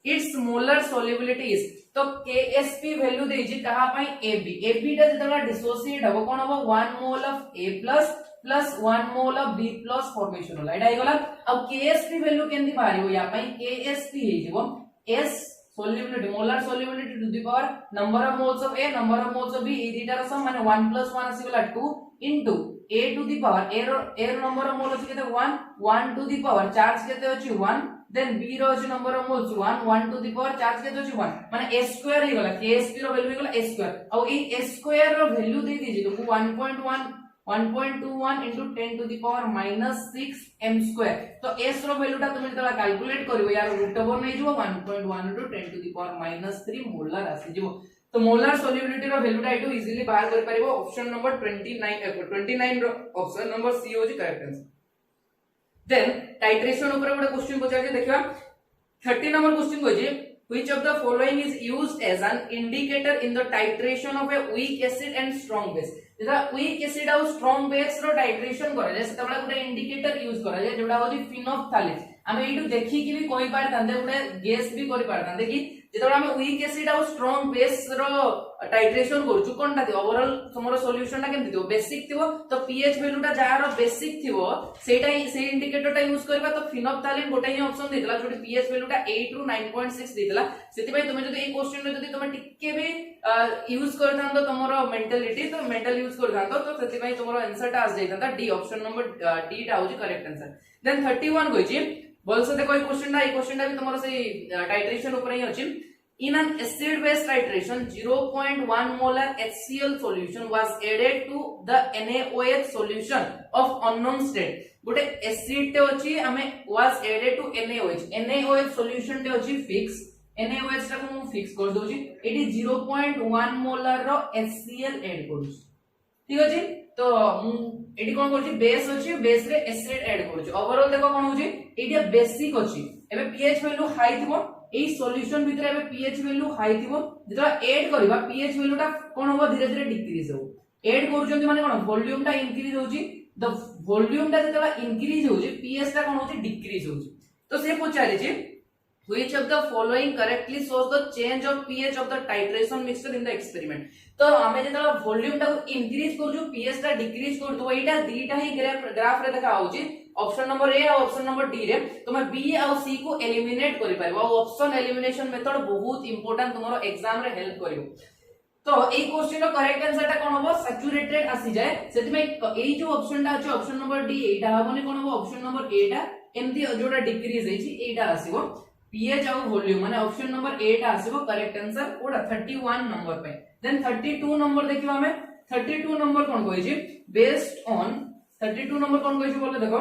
A: Its molar solubility is तो KSP value दे जी कहाँ पाई AB. AB टा जितना dissociate हबो कौन हबो 1 mole of A plus 1 mole of B plus formation होला. इटा इगला अब KSP value केंदी बारी हो यहाँ पाई KSP है जी वो S solubility molar solubility to the power number of moles of A number of moles of B ए दीटा रो सम माने 1 plus 1 आसी गला 2 into A to the power A row number of moles केते 1 to the power charge केते अछि 1 then B रो अछि number of moles 1 to the power charge केते अछि 1 माने A square ही गला KSP रो वैल्यू ही गला A square और ए A square रो वैल्यू दे दीजिए तो 1.21 into 10 to the power minus 6 m square तो S रो वैल्यू ता तुम जतला कैलकुलेट करिवो यार रूट ओवर नै जो 1.1 into 10 to the power minus 3 molar आसी जो तो मोलर सॉल्युबिलिटी रो वैल्यू ता इटू इजीली बाहर कर परिबो ऑप्शन नंबर 29 रो ऑप्शन नंबर सी हो जी करेक्ट आंसर। देन टाइट्रेशन ऊपर गोटे क्वेश्चन पचार के देखिबा 30 नंबर क्वेश्चन को जी which of the following is used as an indicator in the titration of a weak acid and strong base जेता weak acid और strong base रो titration करा जाय सेतबेला गुटे indicator use करा जाय जोडा होची फिनोफ्थैलिन आमे एटू देखि कि भी कोइ पार तांदे गुटे गेस भी करि पार तांदे कि जेतबेला आमे weak acid और strong base रो टाइट्रेशन करछु कोनटा थि ओवरऑल हमरो सॉल्यूशन ता केमति दियो बेसिक थिवो तो pH वैल्यू ता जारो बेसिक थिवो सेटा ही से इंडिकेटर ता यूज करबा तो फिनोफ्थैलिन गोटे ही ऑप्शन देतला जोटी pH वैल्यू ता 8 टू 9.6 देतला सेति भाई तुमे जदी ए क्वेश्चन रे जदी तुमे टिके भी यूज करथान तो तमरो मेंटालिटी तो मेंटल यूज करथान तो सेति भाई तमरो आंसर ता आस जाइथान डी ऑप्शन नंबर डी ता होजी करेक्ट आंसर। देन 31 होइची बोलसो देखो ई क्वेश्चन ता भी तमरो से टाइट्रेशन ऊपर ही अछि in an acid base titration 0.1 molar HCl solution was added to the NaOH solution of unknown state गोटे एसिड ते अछि हमें was added to NaOH solution ते अछि फिक्स NaOH ता को फिक्स कर दोजी एटी 0.1 मोलर रो HCl ऐड करूछी ठीक अछि तो एटी कोन करछि बेस अछि बेस रे एसिड ऐड करछि ओवरऑल देखो कोन होछि एटी बेसिक अछि एबे pH वैल्यू हाई थिबो ए सॉल्यूशन भीतर एबे pH वैल्यू हाई थिबो जेतरा ऐड करबा pH वैल्यू ता कोन होबो धीरे धीरे डिक्रीज हो ऐड करूछन्ती माने कोन वॉल्यूम ता इंक्रीज होछि द वॉल्यूम ता जेतरा इंक्रीज होछि pH ता कोन होछि डिक्रीज होछि तो से पचारि जे which of the following correctly shows the change of pH of the titration mixture in the experiment तो हमें जेतरा वॉल्यूम ता इंक्रीज करजु pH ता डिक्रीज कर दो एटा दीटा ही ग्राफ रे देखा होछि ऑप्शन नंबर ए और ऑप्शन नंबर डी रे तुम बी और सी को एलिमिनेट करि परबो ऑप्शन एलिमिनेशन मेथड बहुत इंपोर्टेंट तुम्हारो एग्जाम रे हेल्प करिवो तो ए क्वेश्चन रो करेक्ट आंसर ता कोन होबो सैचुरेटेड आसी जाय सेति में ए जो ऑप्शन ता अछि ऑप्शन नंबर डी एटा हबोनी कोन होबो ऑप्शन नंबर ए टा एमती जोडा डिक्रीज हेछि एटा आसीबो pH और वॉल्यूम माने ऑप्शन नंबर ए टा आसीबो करेक्ट आंसर ओडा 31 नंबर पे। देन 32 नंबर देखिबा हमें 32 नंबर कोन कहै छी बेस्ड ऑन 32 नंबर कोन कहै छी बोले देखो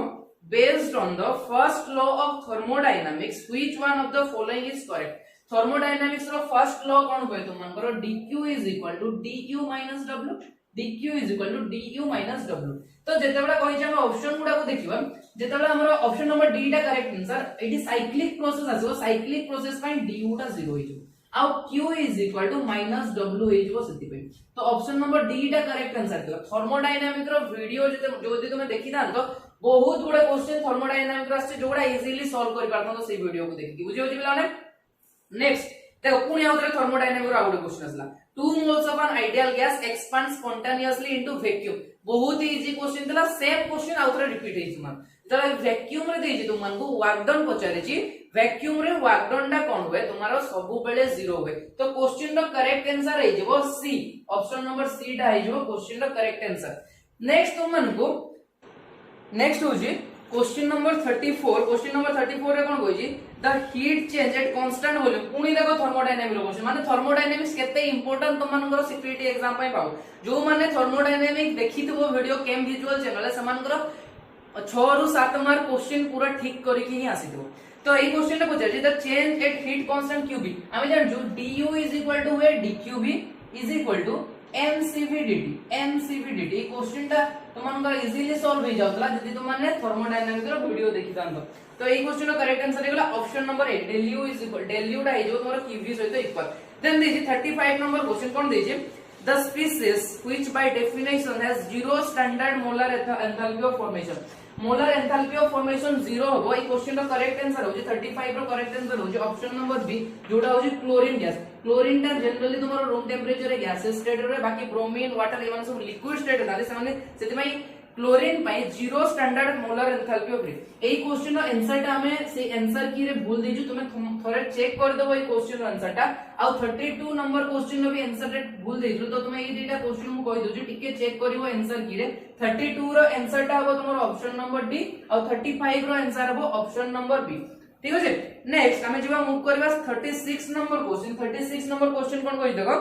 A: based on the first law of thermodynamics which one of the following is correct thermodynamics रो फर्स्ट लॉ कोन होय तुम मानकर dq is equal to du minus w, dq is equal to du minus w। तो जेतेबेला कहि जे हम option गुडा को देखिबा, जेतेबेला हमर ऑप्शन नंबर डी टा करेक्ट आंसर, एटी साइक्लिक प्रोसेस आसो, साइक्लिक प्रोसेस पई du टा 0 होई जो आ q is equal to minus w होई जो सेति पे। तो ऑप्शन नंबर डी टा करेक्ट आंसर थिला। थर्मोडायनामिक रो वीडियो जो तुम देखि ना तो बहुत गुडा क्वेश्चन थर्मोडायनामिक रो आछे जोडा इजीली सॉल्व कर पारथो, तो से वीडियो को देखि बुझियो जे पिलाने। नेक्स्ट देखो पुणी आउथरे थर्मोडायनामिक रो आउट क्वेश्चन असला, 2 moles of an ideal gas expand spontaneously into vacuum। बहुत ही इजी क्वेश्चन थिला, सेम क्वेश्चन आउथरे रिपीट हेछि मान। जरा वैक्यूम रे देछि तुम मानकु वर्क डन पचारे छि, वैक्यूम रे वर्क डन डा कोन होय तुम्हारो सबु बेले 0 होय। तो क्वेश्चन रो करेक्ट आंसर हे जेबो सी, ऑप्शन नंबर सी टा हे जेबो क्वेश्चन रो करेक्ट आंसर। नेक्स्ट तुम मानकु नेक्स्ट हो जी क्वेश्चन नंबर 34। क्वेश्चन नंबर 34 रे कोन होय जी the heat change at constant volume. पुणी देखो थर्मोडायनामिक रो क्वेश्चन, माने थर्मोडायनामिक्स केते इंपोर्टेंट तुम मानकर सीपीटी एग्जाम पई पाओ। जो माने थर्मोडायनामिक देखिथबो वीडियो केम विजुअल चैनल समानकर 6 रु 7 मार्क क्वेश्चन पूरा ठीक करके ही आसीथबो। तो ए क्वेश्चन रे पूछा जे the change at heat constant QB, हम जान जो du इज इक्वल टू है dqb is equal to mcvdt। mcvdt ए क्वेश्चन ता तुमनकर इजीली सॉल्व हो जाउतला जदी तुम माने थर्मोडायनामिक रो वीडियो देखि जानतो। तो ए क्वेश्चन रो करेक्ट आंसर हेगला option number 8, del u is equal del u टा हे जो तोमरो qb सहित इक्वल। देन देछि 35 नंबर क्वेश्चन कोन देछि the species which by definition has zero standard molar enthalpy of formation. Molar enthalpy of formation 0 हो। ए क्वेश्चन रो करेक्ट आंसर हो जे 35 रो करेक्ट आंसर हो जे ऑप्शन नंबर बी, जोटा हो जे क्लोरीन गैस। क्लोरीन टा जनरली तुमरो रूम टेंपरेचर रे गैसेस स्टेट रे, बाकी ब्रोमीन वाटर एवन सब लिक्विड स्टेट ताले समाने सेति में क्लोरीन पाई zero standard molar enthalpy of heat. एई क्वेश्चन रो आंसर टा हमें से आंसर की रे भूल देजु, तुमे थोरे चेक कर देबो ए क्वेश्चन रो आंसर टा। आ 32 नंबर क्वेश्चन रो भी आंसर रे भूल देजु, तो तुमे ए दुटा क्वेश्चन मु कहि दोजु टिके चेक करिवो आंसर की रे। 32 रो आंसर टा हबो तुमरो ऑप्शन नंबर डी और 35 रो आंसर हबो ऑप्शन नंबर बी। ठीक अछि। नेक्स्ट हमें जेबा मूव करबा 36 नंबर क्वेश्चन। 36 नंबर क्वेश्चन कोन कहि देखो,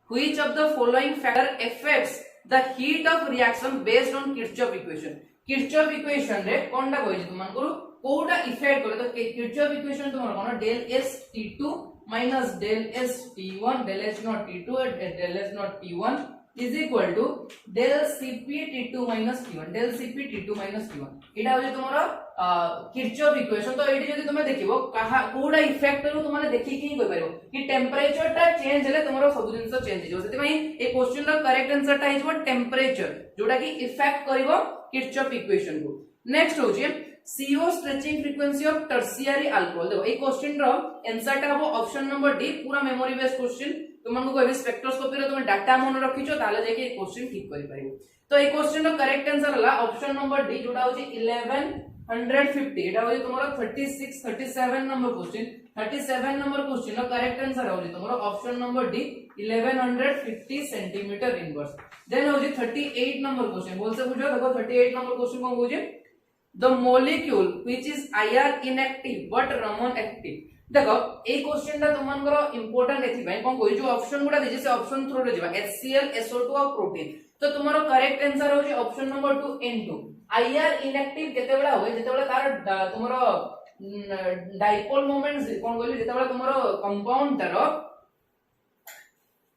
A: which of the following factor affects the heat of reaction based on Kirchhoff equation। Kirchhoff equation रे कोनटा कहि तुम मानकरू कोटा इफेक्ट करे। तो Kirchhoff equation तुमर कोन del s t2 minus del s t1 del h naught t2 del h naught t1 is equal to del cp t2 minus t1 del cp t2 minus t1। एटा हो जे तुमर Kirchhoff equation। तो eighty जदि तुमे देखिबो कहा कोडा effect रो तुमने देखि कि कहि परबो कि टेंपरेचर टा चेंज हेले तुमरो सब जिंस चेंज हो। सेति पई ए क्वेश्चन रो करेक्ट आंसर टा हिजबो टेंपरेचर, जोटा कि इफेक्ट करिवो Kirchhoff equation को। नेक्स्ट हो जे CO stretching frequency of tertiary alcohol. देखो ए क्वेश्चन रो आंसर टा हबो ऑप्शन नंबर डी, पूरा मेमोरी बेस्ड क्वेश्चन। तुमनको कहबी स्पेक्ट्रोस्कोपी रे तुम डाटा मन रखिचो ताले जेके क्वेश्चन ठीक करि परिबो। तो ए क्वेश्चन रो करेक्ट आंसर हला ऑप्शन नंबर डी, जोटा हो जे 1150। एटा हो जे तुमरो 37 नंबर क्वेश्चन। 37 नंबर क्वेश्चन रो करेक्ट आंसर हो जे तुमरो option number D 1150 centimetre inverse. Then हो जे 38 नंबर क्वेश्चन, बोल से बुझो। देखो 38 नंबर क्वेश्चन कोन बुझे, the molecule which is IR inactive but Raman active. देखो ए क्वेश्चन ता तुमनकर इंपोर्टेंट एथि भाई कोन कोइ जो ऑप्शन गुडा देजे से ऑप्शन थ्रू रे जेबा HCl SO2 और प्रोटीन। तो तुम्हारो करेक्ट आंसर हो जे option number 2 N2। IR inactive केते बडा होय जेते बडा तार तुम्हारो डाइपोल मोमेंट कोन कहली जेते बडा तुम्हारो कंपाउंड तार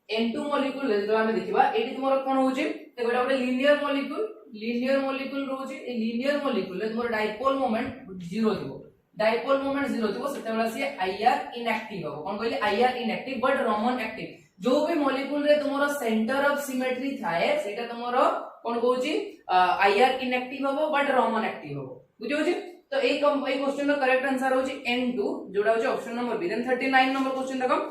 A: N2 मॉलिक्यूल जेते हम देखिबा एटी तुम्हारो कोन हो जे ते बडा बडा लीनियर मॉलिक्यूल रोजे। ए लीनियर मॉलिक्यूल ले तुम्हारो डाइपोल मोमेंट 0 थिबो, डाइपोल मोमेंट 0 थिबो सेते बडा से IR इनएक्टिव हो। कोन कहली IR inactive but Raman active. जो भी मॉलिक्यूल रे तुम्हारो सेंटर ऑफ सिमेट्री थाए सेटा तुम्हारो कोन कहूची IR इनएक्टिव हो बट Raman एक्टिव हो। बुझियो छी। तो ए क्वेश्चन रो करेक्ट आंसर हो जे N2, जोड़ा हो जे option number B. Then 39 number question देखो,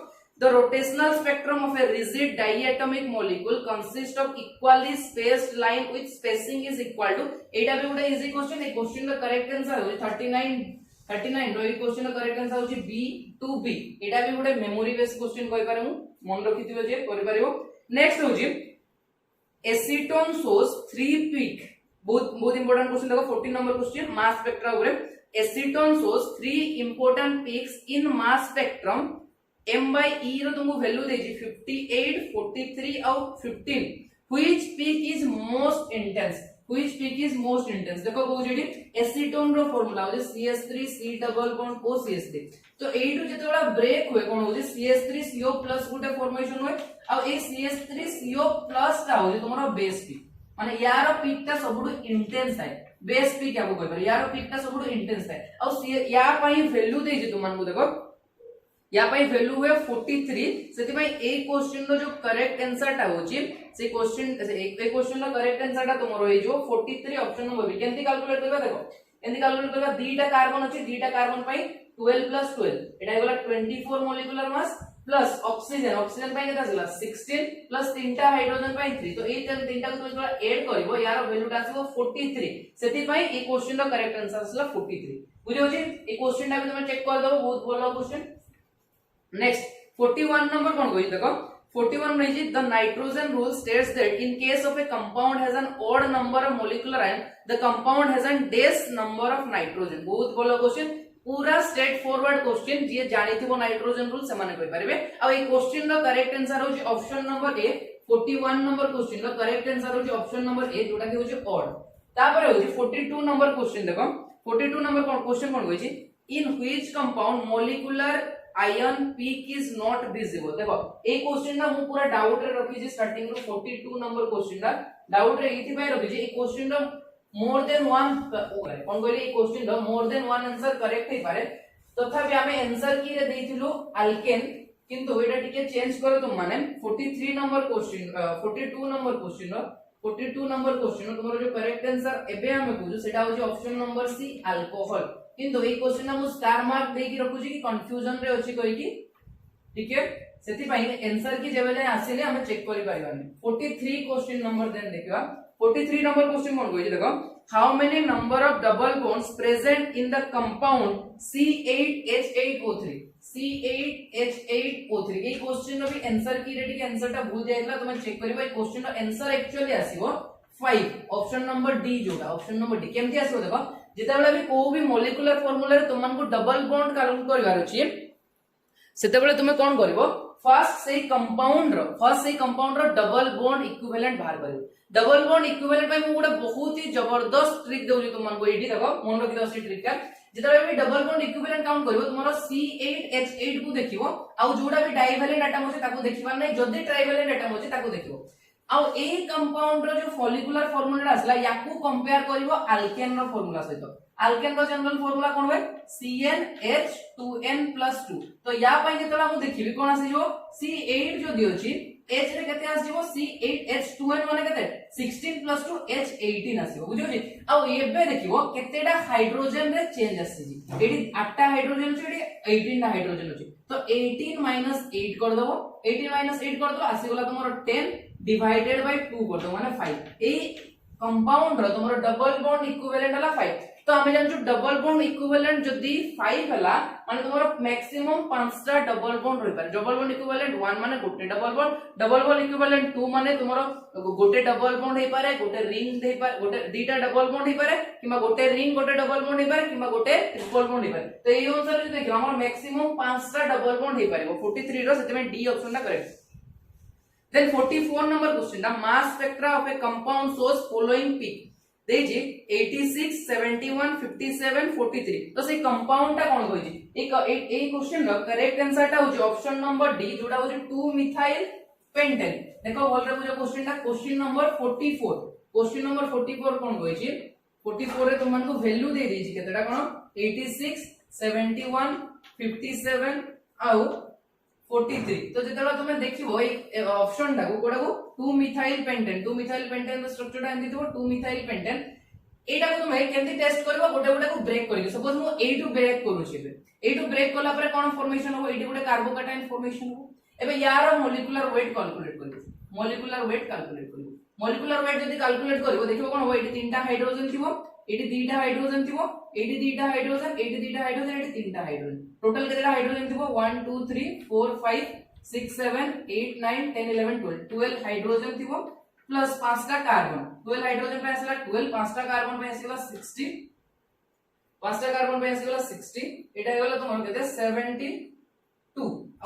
A: the rotational spectrum of a rigid diatomic molecule consists of equally spaced line with spacing is equal to। एटा भी गोटे इजी क्वेश्चन। ए क्वेश्चन रो करेक्ट आंसर हो जे 39 रो ए क्वेश्चन रो correct answer हो जे B to be. एटा भी गोटे memory based question कहि पारे मु, मन रखिथिबो जे करि पारिबो। नेक्स्ट हो जे एसीटोन शोज 3 पीक। बहुत इंपोर्टेंट क्वेश्चन देखो 14 नंबर क्वेश्चन मास स्पेक्ट्रा ऊपर। एसीटोन शोज 3 इंपोर्टेंट पीक्स इन मास स्पेक्ट्रम। M/E रो तुमको वैल्यू देजी 58 43 और 15। Which peak is most intense. Which peak is most intense देखो को जेडी एसीटोन रो फार्मूला हो जे CH3 C double bond O CH3 तो एटू जेतेबेला break होय कोन हो जे CH3 CO plus गुटे formation होय आ ए CH3 CO plus ता हो जे तुम्हारा बेस पीक माने यार पीक ता सबुडु इंटेंस है बेस पीक याको कहबो यार पीक ता सबुडु इंटेंस है आ या पई वैल्यू दे जे तुमन को देखो या पई वैल्यू हुए 43 सेति पई ए क्वेश्चन रो जो करेक्ट आंसर ता होची से क्वेश्चन ए क्वेश्चन रो करेक्ट आंसर ता तुमरो ए जो 43 ऑप्शन नंबर बी केंती कैलकुलेट करबा देखो केंती कैलकुलेट करबा दीटा कार्बन अछि दीटा कार्बन पई 12 प्लस 12 एटा गेला 24 molecular mass plus oxygen oxygen पई केता छला 16 प्लस तीनटा हाइड्रोजन पई 3 तो ए तीनटा को तुम ऐड करबो यार वैल्यू ता आसीबो 43 सेति पई ए क्वेश्चन रो करेक्ट आंसर छला 43 बुझियो छी ए क्वेश्चन ता भी तुम चेक कर दो बहुत भलो क्वेश्चन नेक्स्ट 41 नंबर कौन कोई देखो 41 रही the nitrogen rule states that in case of a compound has an odd number of molecular ion the compound has an डेस नंबर ऑफ नाइट्रोजन बहुत भलो क्वेश्चन पूरा स्ट्रेट फॉरवर्ड क्वेश्चन जे जानिथिबो नाइट्रोजन रूल से माने कहि परिबे आ ए क्वेश्चन द करेक्ट आंसर हो जे option number A 41 number question the correct answer हो जे ऑप्शन नंबर ए जोटा कि हो जे ऑड तापर हो जे 42 नंबर क्वेश्चन देखो 42 नंबर क्वेश्चन कोन होई छै in which compound molecular ion peak is not visible देखो ए क्वेश्चन ना मु पूरा डाउट रे रखी जे स्टार्टिंग रो 42 नंबर क्वेश्चन ना डाउट रे इथि भाई रखी जे ए क्वेश्चन रो मोर देन वन कोन कहले ए क्वेश्चन रो more than one answer correct हे पारे तथापि हमें आंसर की रे देइथिलु अल्केन किंतु एटा टिके चेंज करो तुम माने 43 नंबर क्वेश्चन 42 नंबर क्वेश्चन रो 42 नंबर क्वेश्चन तुम्हारा जो करेक्ट आंसर एबे हमें बुझु सेटा हो जे ऑप्शन नंबर सी अल्कोहल किंतु ए क्वेश्चन ना मु स्टार मार्क दे की रखु छी कि कंफ्यूजन रे अछि कहि की ठीक है सेति पई आंसर की जेबे जाय आसीले हम चेक करि पारिबानी 43 क्वेश्चन नंबर देन देखिबा 43 नंबर क्वेश्चन कोन कहि देखो how many number of double bonds present in the compound C8H8O3 C8H8O3 ए क्वेश्चन रो भी आंसर की रेडी के आंसर ता भूल जायला तुम चेक करिबा ए क्वेश्चन रो आंसर एक्चुअली आसीबो 5 ऑप्शन नंबर डी जोटा ऑप्शन नंबर डी केमति आसीबो देखो जेतेबेला भी को भी मॉलिक्यूलर फार्मूला रे तुमन को डबल बॉन्ड कैलकुलेट करबार अछि सेतेबेले तुमे कोन करबो फर्स्ट से कंपाउंड रो डबल बॉन्ड इक्विवेलेंट बाहर करिवो डबल बॉन्ड इक्विवेलेंट पय मु गोटे बहुत ही जबरदस्त ट्रिक देउली तुमन को एठी देखो मन रखि दस ट्रिक का जेतेबेले भी डबल बॉन्ड इक्विवेलेंट काउंट करिवो तुमरो C8H8 को देखिवो आ जोडा भी डाइवेलेंट एटम होचे ताको देखिबा नै जदी ट्राइवेलेंट एटम होचे ताको देखिवो आ ए कंपाउंड रो जो फॉलिकुलर फार्मूला आसला याकू कंपेयर करिवो अल्केन रो फार्मूला सहित अल्केन रो जनरल फार्मूला कोन होय CnH2n+2 तो या पय जेतला मु देखिबी कोन आसीजो C8 जो दियोची H रे केते आसीजो C8H2n माने केते 16+2 H18 आसीबो बुझियो जी आ एबे देखिबो केतेडा हाइड्रोजन रे चेंज आसीजी एडी 8 टा हाइड्रोजन छै एडी 18 टा हाइड्रोजन छै तो 18 - 8 कर दबो 18 - 8 कर दो आसी गला तुमरो 10 डिवाइडेड बाय 2 कर दो माने 5 ए कंपाउंड रो तुमरो डबल बॉन्ड इक्विवेलेंट हला 5 तो हमें जानछु डबल बॉन्ड इक्विवेलेंट जदी 5 हला माने तुमरो मैक्सिमम 5 टा डबल बॉन्ड होई पारे डबल बॉन्ड इक्विवेलेंट 1 माने गोटे डबल बॉन्ड इक्विवेलेंट 2 माने तुमरो गोटे डबल बॉन्ड होई पारे गोटे रिंग देई पारे गोटे दीटा डबल बॉन्ड होई पारे किमा गोटे रिंग गोटे डबल बॉन्ड होई पारे किमा गोटे ट्रिपल बॉन्ड होई पारे तो एई अनुसार जदी हमर मैक्सिमम 5 टा डबल बॉन्ड होई पारे 43 रो सेते में डी ऑप्शन टा correct Then 44 number question, the mass spectra of a compound shows following peak. देखिए 86, 71, 57, 43 तो से कंपाउंड टा कोन होई ए क्वेश्चन रो करेक्ट आंसर टा होची ऑप्शन नंबर डी जोटा होची 2 मिथाइल पेंटेन देखो बोल रे बुझो क्वेश्चन टा क्वेश्चन नंबर 44 कोन होई छी 44 रे तुमन को वैल्यू दे दी छी केतेटा कोन 86 71 57 आउ 43 तो जेतला तुमे देखिबो ए ऑप्शन टा कोडा को 2 मिथाइल पेंटेन द स्ट्रक्चर टा एंदी तो 2 मिथाइल पेंटेन एटा को तुमे केंती टेस्ट करबो गोटे को ब्रेक करियो सपोज मु ए टू ब्रेक करू छी ए टू ब्रेक कला पर कोन फॉर्मेशन हो एटी गोटे कार्बोकैटायन फॉर्मेशन हो एबे यार मोलिकुलर वेट कैलकुलेट करियो मोलिकुलर वेट जदी कैलकुलेट करियो देखिबो कोन हो एटी तीनटा हाइड्रोजन थिबो एटी दीटा हाइड्रोजन थिबो एटी दीटा हाइड्रोजन एटी तीनटा हाइड्रोजन टोटल केतेटा हाइड्रोजन थिबो 1 2 3 4 5 6 7 8 9 10 11 12 हाइड्रोजन थिबो प्लस 5 टा कार्बन 12 हाइड्रोजन पे आसीला 12 5 टा कार्बन पे आसीला 60 5 टा कार्बन पे आसीला 60 एटा गला तुमर केते 72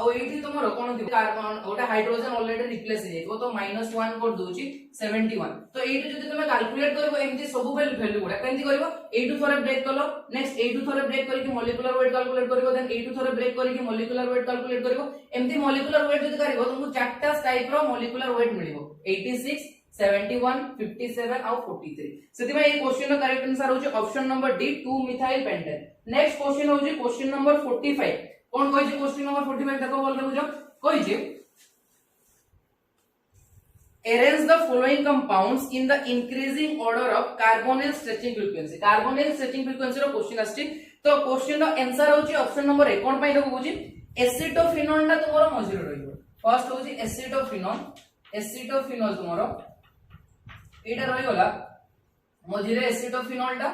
A: ଆଉ ଏଇଠି ତମର କଣ ଥିବ कार्बन गोटे हाइड्रोजन ऑलरेडी रिप्लेस हे जेतो तो -1 कर दोची 71 तो एइटु जदी तुमे कैलकुलेट करबो एमती सब वैल्यू गुडा केमती करबो एइटु थोरे ब्रेक करलो नेक्स्ट एइटु थोरे ब्रेक करके मॉलिक्यूलर वेट कैलकुलेट करबो देन एइटु थोरे ब्रेक करके मॉलिक्यूलर वेट कैलकुलेट करबो एमती मॉलिक्यूलर वेट जदी करबो तुमको चारटा टाइप रो मॉलिक्यूलर वेट मिलिबो 86 71 57 और 43 सेति में ए क्वेश्चन रो करेक्ट आंसर होची option number D 2 methyl pentane next question होची क्वेश्चन नंबर 45 कोन कहै छै क्वेश्चन नंबर 45 देखो बोल बुझो कहै छै arrange the following compounds in the increasing order of carbonyl stretching frequency रो क्वेश्चन आछि तो क्वेश्चन रो आंसर होची ऑप्शन नंबर 1 कोन पई देखो बुझी एसिटोफिनोल ता तोमरो मझिरो रहिबो फर्स्ट होची एसिटोफिनोल तोमरो एटा रहि गला मझिरे एसिटोफिनोल ता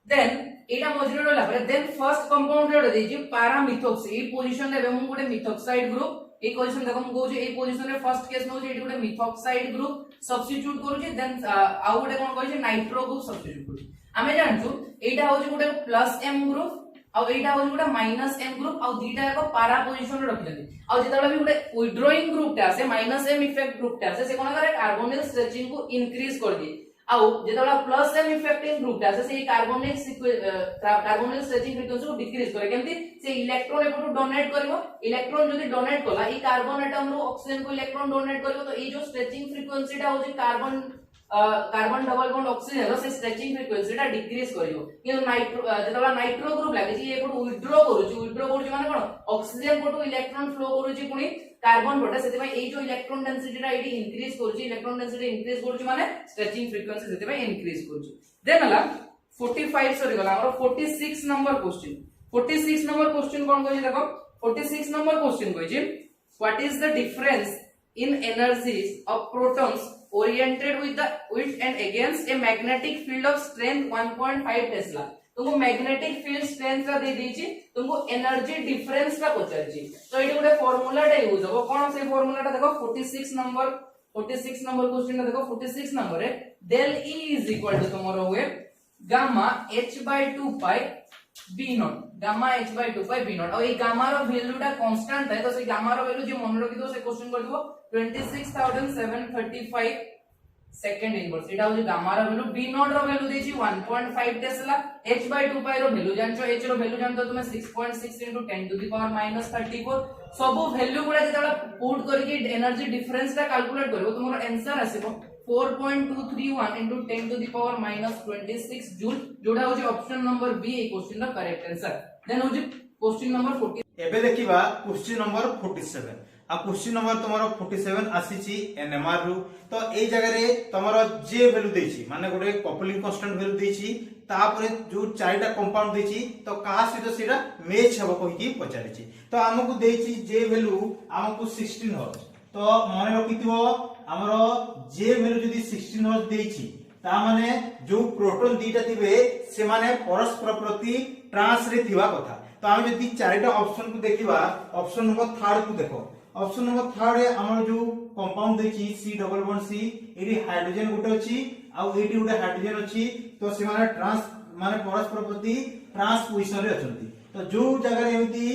A: देन एटा मझिरे रहला पर देन फर्स्ट कंपाउंड रे देजी पैरामिथॉक्स ए पोजीशन रे हम गोटे मिथॉक्साइड ग्रुप ए क्वेश्चन देखो हम कहू जे ए पोजीशन रे फर्स्ट केस नो जे एटी गोटे मिथॉक्साइड ग्रुप सब्स्टिट्यूट करू जे देन आ गोटे कोन कहै छै नाइट्रो ग्रुप सब्स्टिट्यूट करू हमें जानछु एटा हो जे गोटे प्लस एम ग्रुप आ एटा हो जे गोटे माइनस एम ग्रुप आ दीटा एको पैरा पोजीशन रे रखि जंदी आ जेतला भी गोटे विथड्रॉइंग ग्रुप ता से माइनस एम इफेक्ट ग्रुप ता से कोन करे कार्बोनिल स्ट्रेचिंग को इंक्रीज कर दी आउ जेतला प्लस एम इफेक्टिंग ग्रुप ता से कार्बोनिल स्ट्रेचिंग फ्रीक्वेंसी को डिक्रीज करे केमती से इलेक्ट्रॉन एपटू डोनेट करबो इलेक्ट्रॉन जदी डोनेट कला ई कार्बन एटम रो ऑक्सीजन को इलेक्ट्रॉन डोनेट करबो तो ई जो स्ट्रेचिंग फ्रीक्वेंसी ता हो जे कार्बन डबल बॉन्ड ऑक्सीजन रो से स्ट्रेचिंग फ्रीक्वेंसी ता डिक्रीज करियो कि नाइट्रो ग्रुप लागे जे एपटू विथड्रॉ करूची माने कोन ऑक्सीजन पटू इलेक्ट्रॉन फ्लो करूची पुनी कार्बन पटे सेति भाई ए जो इलेक्ट्रॉन डेंसिटी रा एटी इंक्रीज करूची इलेक्ट्रॉन डेंसिटी इंक्रीज करूची माने स्ट्रेचिंग फ्रीक्वेंसी सेति भाई इंक्रीज करूची देन हला 45 सॉरी गला हमर 46 नंबर क्वेश्चन कोन कहै देखो 46 नंबर क्वेश्चन कहै छै what is the difference in energies of protons oriented with and against a magnetic field of strength 1.5 Tesla तुमको मैग्नेटिक फील्ड स्ट्रेंथ का दे दीची तुमको एनर्जी डिफरेंस का पचारची तो एटी गोटे फार्मूला टा यूज हो कोन से फार्मूला टा देखो 46 नंबर क्वेश्चन टा देखो 46 नंबर रे del E is equal to तुम्हारा हुए gamma h/2 pi b nought gamma h/2 pi b nought और ये गामा रो वैल्यू टा कांस्टेंट है तो से गामा रो वैल्यू जे मन रखि दो से क्वेश्चन कर दो 26735 सेकंड इनवर्स एटा हो जे गामा रो वैल्यू b नॉट रो वैल्यू देछि 1.5 टेस्ला h/2 पाई रो वैल्यू जानछो h रो वैल्यू जानतो तुमे 6.6 into 10 to the power minus 34 सब वैल्यू गुडा जेतला पुट करके एनर्जी डिफरेंस टा कैलकुलेट करबो तुमरो आंसर आसीबो 4.231 into 10 to the power minus 26 joule जोडा हो जे ऑप्शन नंबर बी ए क्वेश्चन रो करेक्ट आंसर देन हो जे क्वेश्चन नंबर 40
B: एबे देखिबा क्वेश्चन नंबर 47 आ क्वेश्चन नंबर तमरो 47 आसीची एनएमआर रु तो ए जगह रे तमरो जे वैल्यू देछि माने गोटे कपलिंग कांस्टेंट वैल्यू देछि तापरे जो चारटा कंपाउंड देछि तो का सहित सेटा मैच हबो कहि पचारिछि तो हमकु देछि जे वैल्यू हमकु 16 हर्ट्ज तो माने रखिथिबो हमरो जे वैल्यू जदी 16 हर्ट्ज देछि ता माने जो प्रोटॉन दीटा थिबे से माने परस्पर प्रति ट्रांस रे थिबा कथा तो हम जदी चारटा ऑप्शन को देखिबा ऑप्शन नंबर 3 को देखो ऑप्शन नंबर 3 रे हमर जो कंपाउंड देखि C double bond C eighty hydrogen गुटे अछि आ एटी गुटे हाइड्रोजन अछि तो से माने ट्रांस माने परस्पर प्रति ट्रांस पोजीशन रे अछंती तो जो जगह रे एमिति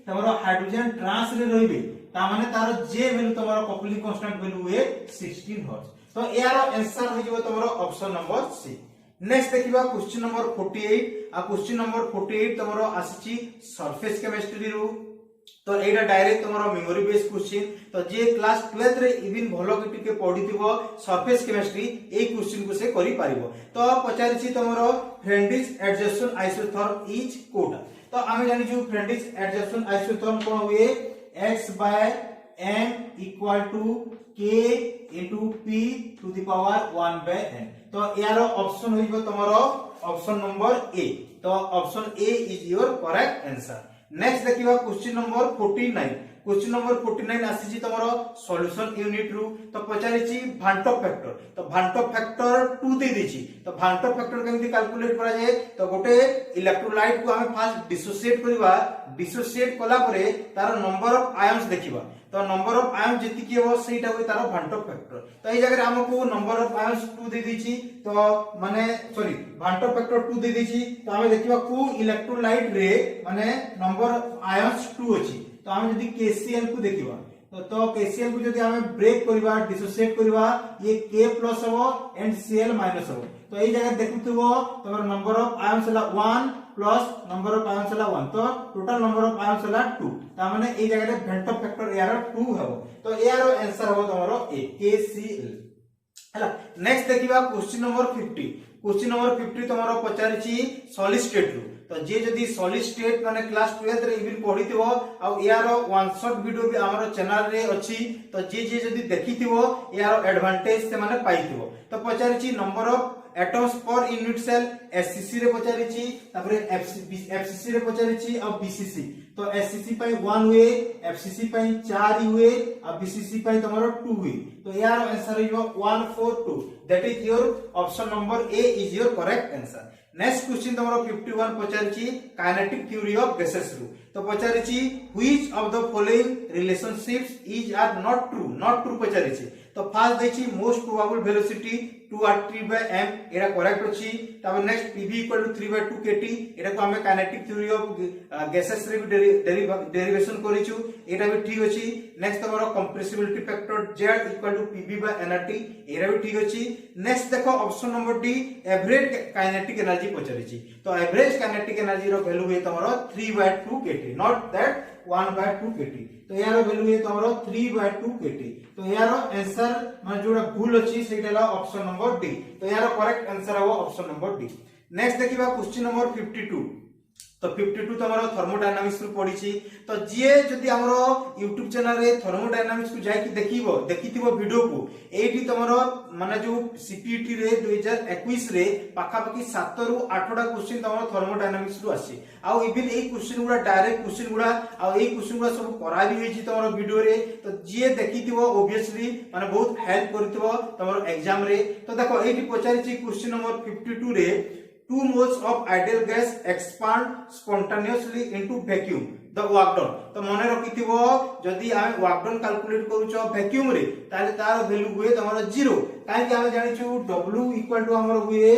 B: तमरो हाइड्रोजन ट्रांस रे रहिबे ता माने तार जे वैल्यू तमरो कपलिंग कांस्टेंट वैल्यू है 16 हर्ट्ज तो यार आंसर हो जिवो तमरो ऑप्शन नंबर सी नेक्स्ट देखिबा क्वेश्चन नंबर 48 आ क्वेश्चन नंबर 48 तमरो आसीची सरफेस केमिस्ट्री रु तो एटा डायरेक्ट तमरो मेमोरी बेस्ड क्वेश्चन तो जे क्लास 12th रे इवन भलो के टिके पढिथिबो सरफेस केमिस्ट्री ए क्वेश्चन को से करि पारिबो तो पचारिछि तमरो फ्रेंडिश एडजस्टन आइसोथर्म इज कोटा तो आमे जानि छु फ्रेंडिश एडजस्टन आइसोथर्म कोन हुए x/m equal to k into p to the power 1/n तो यार ऑप्शन होइबो तमरो ऑप्शन नंबर ए तो option A is your correct answer next देखिबा क्वेश्चन नंबर 49 आसीची तमरो सॉल्यूशन यूनिट रु तो पचारिची भांटो फैक्टर तो भांटो फैक्टर 2 दे दिछि तो भांटो फैक्टर केमति कैलकुलेट करा जाय तो गोटे इलेक्ट्रोलाइट को हमें फास्ट डिसोसिएट करबा डिसोसिएट कला परे तार नंबर ऑफ आयन्स देखिबा तो नंबर ऑफ आयन जेतिकी हो सेटा होय तार भांटो फैक्टर तो ए जगह हमको नंबर ऑफ आयन्स 2 दे दीची तो माने सॉरी भांटो फैक्टर 2 दे दीची तो हम देखिबा को इलेक्ट्रोलाइट रे माने नंबर ऑफ आयन्स 2 अछि तो हम यदि KCl को देखिबा तो KCl को यदि हम ब्रेक करबा डिसोसिएट करबा ये K प्लस हो एंड Cl माइनस हो तो ए जगह देखुथबो तमर नंबर ऑफ आयन्स हला 1 प्लस नंबर ऑफ आयन्स हला 1 तो टोटल नंबर ऑफ आयन्स हला 2 ता माने ए जगह रे भेंटो फैक्टर यार 2 हबो तो यार आंसर हो तमरो A KCl हला नेक्स्ट देखिबा क्वेश्चन नंबर 50 क्वेश्चन नंबर 50 तमरो पचारिछि सॉलिड स्टेट रु तो जे जदी सॉलिड स्टेट माने क्लास 12 रे इबिन पढिथिबो आ यार वन शॉट वीडियो भी हमर चैनल रे अछि तो जे जदी देखिथिबो यार एडवांटेज से माने पाइथिबो तो पचारिछि number of atoms per unit cell SCC रे पचारिछि तापरे FCC रे पचारिछि और BCC तो SCC पई 1 हुए FCC पई 4 हुए और BCC पई तमरो 2 हुए तो यार answer is 142 that is your option number A is your correct answer next question तमरो 51 पचारिछि काइनेटिक थ्योरी ऑफ गैसेस रु तो पचारिछि which of the following relationships is are not true पचारिछि तो फर्स्ट देखि मोस्ट प्रोबेबल वेलोसिटी 2r3/m एरा correct अछि तब नेक्स्ट pv = 3/2 kT एरा को हमें काइनेटिक थ्योरी ऑफ गैसेस रे भी डेरिवेशन करिछु एटा भी ठीक अछि नेक्स्ट तमरो कंप्रेसिबिलिटी फैक्टर z = pv/nRT एरा भी ठीक अछि नेक्स्ट देखो option number D average kinetic energy पचरिछि तो एवरेज काइनेटिक एनर्जी रो वैल्यू है तमरो 3/2 kT नॉट दैट 1/2 kT तो यार वैल्यू है तमरो 3/2 kT तो यार आंसर माने जोडा भूल अछि सेटा ऑप्शन नंबर डी तो यार करेक्ट आंसर हो ऑप्शन नंबर डी नेक्स्ट देखिबा क्वेश्चन नंबर 52 तो 52 तमरो थर्मोडायनामिक्स रु पढिछि तो जे जदी हमरो YouTube चैनल रे थर्मोडायनामिक्स को जाय कि देखिथिबो वीडियो को एठी तमरो माने जो CPT रे 2021 रे पाखा पाखी 7 रु 8 टा क्वेश्चन तमरो थर्मोडायनामिक्स रु आसी आ इवन ए क्वेश्चन गुडा डायरेक्ट क्वेश्चन गुडा आ ए क्वेश्चन गुडा सब करा भी होइछि तमरो वीडियो रे तो जे देखिथिबो ऑब्वियसली माने बहुत हेल्प करथिबो तमरो एग्जाम रे तो देखो एठी पचारिछि क्वेश्चन नंबर 52 रे 2 moles of ideal gas expand spontaneously into vacuum the work done तो मने रखिथिबो जदी हम वर्क डन कैलकुलेट करूछो वैक्यूम रे ताले तार वैल्यू हुए तमरो 0 काहे कि हम जानिछु W = हमरो हुए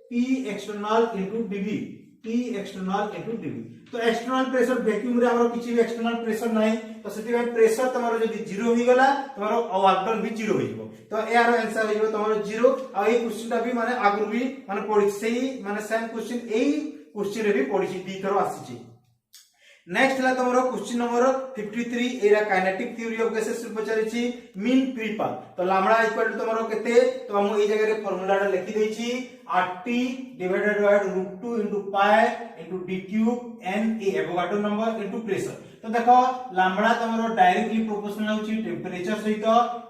B: P external * dV P external * dV तो एक्सटर्नल प्रेशर वैक्यूम रे हमरो किछि भी एक्सटर्नल प्रेशर नाही तो सेति में प्रेशर तमरो जदी 0 होई गला तमरो वर्क डन भी 0 होई जबो तो यार आंसर होइबो तमरो 0 आ ए क्वेश्चन ता भी माने आगु भी माने पढि सेही माने सेम क्वेश्चन एई क्वेश्चन रे भी पढिछि दी थरो आसीछि नेक्स्ट ला तमरो क्वेश्चन नंबर 53 एरा काइनेटिक थ्योरी ऑफ गैसेस पचारिछि मीन फ्री पाथ तो लैम्बडा इक्वल टू तमरो केते तो हम ए जगह रे फार्मूला टा लिखि दैछि RT divided by √2 into pi into d cube n a Avogadro number into pressure तो देखो लैम्बडा तमरो डायरेक्टली प्रोपोर्शनल होछि टेंपरेचर सहित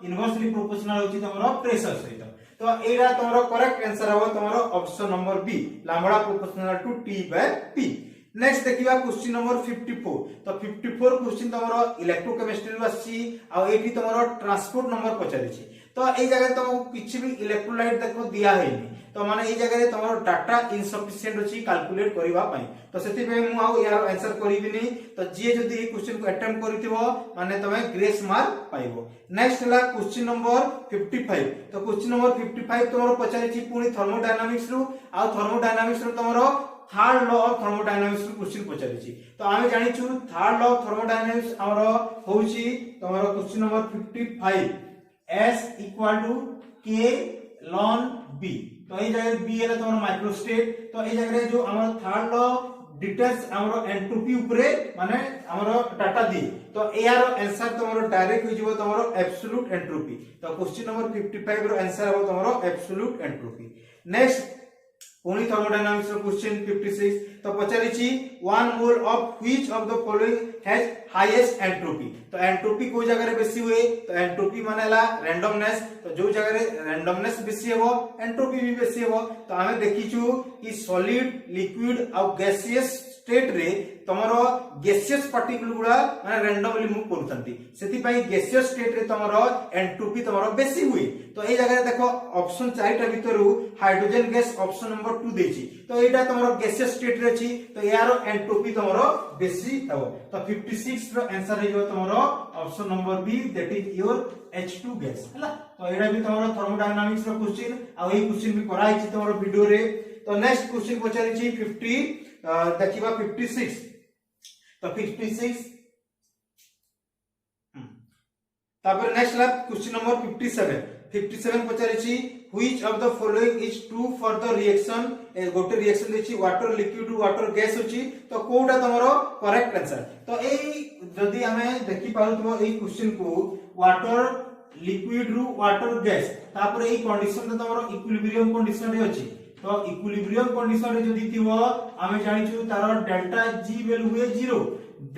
B: इनवर्सली प्रोपोर्शनल होछि तमरो प्रेशर सहित तो एरा तमरो करेक्ट आंसर हो तमरो option number B lambda proportional to T/P next देखिबा क्वेश्चन नंबर 54 तो 54 क्वेश्चन तमरो इलेक्ट्रोकेमिस्ट्री रु आसी आ एठी तमरो ट्रांसपोर्ट नंबर पचारिछि तो ए जगह तुमको किछि भी इलेक्ट्रोलाइट देखो दिया हेनी तो माने ए जगह रे तमरो डाटा इनसफिशिएंट अछि कैलकुलेट करबा पई तो सेति पे मु आ यार आंसर करिबिनी तो जे जदी ए क्वेश्चन को अटेम्प्ट करिथिबो माने तमे ग्रेस मार्क पाइबो नेक्स्ट ला क्वेश्चन नंबर 55 तो क्वेश्चन नंबर 55 तमरो पचारिछि पुनी थर्मोडायनामिक्स रु आ थर्मोडायनामिक्स रु तमरो third law of thermodynamics question पचारिछि तो आमे जानिछु थर्ड लॉ ऑफ थर्मोडायनामिक्स हमरो होउछि तमरो question number 55 S = K ln B तो ए जगह B है तमरो माइक्रोस्टेट तो ए जगह जो हमर थर्ड लॉ डिटेल्स हमरो एंट्रोपी ऊपरे माने हमरो डाटा दी तो ए आर आंसर तमरो डायरेक्ट हो जिवो तमरो एब्सोल्यूट एंट्रोपी तो क्वेश्चन नंबर 55 रो आंसर हो तमरो absolute entropy next only thermodynamics रो क्वेश्चन 56 तो पचारिछि 1 mole of which of the following has highest entropy तो एंट्रोपी को जगह रे बेसी हुए तो एंट्रोपी मानेला रैंडमनेस तो जो जगह रे रैंडमनेस बेसी हेबो एंट्रोपी भी बेसी हेबो तो हमें देखिछु कि सॉलिड लिक्विड और गैसियस स्टेट रे तमरो गैसियस पार्टिकल गुडा माने रैंडमली मूव करथंती सेति पई गैसियस स्टेट रे तमरो एंट्रोपी तमरो बेसी हुए तो ए जगह रे देखो ऑप्शन 4 टा भीतरु हाइड्रोजन गैस ऑप्शन नंबर 2 देछि तो एटा तमरो गैसियस स्टेट रे अछि तो यारो एंट्रोपी तमरो बेसी हबो तो 56 रो आंसर हे जो तमरो option number B that is your H2 gas हला तो एटा भी तमरो थर्मोडायनामिक्स रो क्वेश्चन आ एई क्वेश्चन भी कराई छि तमरो वीडियो रे तो नेक्स्ट क्वेश्चन पचारि छि 50 देखिबा 56 तो 56 तापर नेक्स्ट ला क्वेश्चन नंबर 57 पचारि छि which of the following is true for the reaction गोटे रिएक्शन देछि वाटर लिक्विड वाटर गैस होछि तो कोडा तमरो करेक्ट आंसर तो एई जदी हमें देखि पाउतबो एई क्वेश्चन को वाटर लिक्विड रु वाटर गैस तापर एई कंडीशन त तमरो इक्विलिब्रियम कंडीशन रे अछि तो इक्विलिब्रियम कंडीशन रे जदी थिवो हमें जानिछु तार डेल्टा जी वैल्यू हुए 0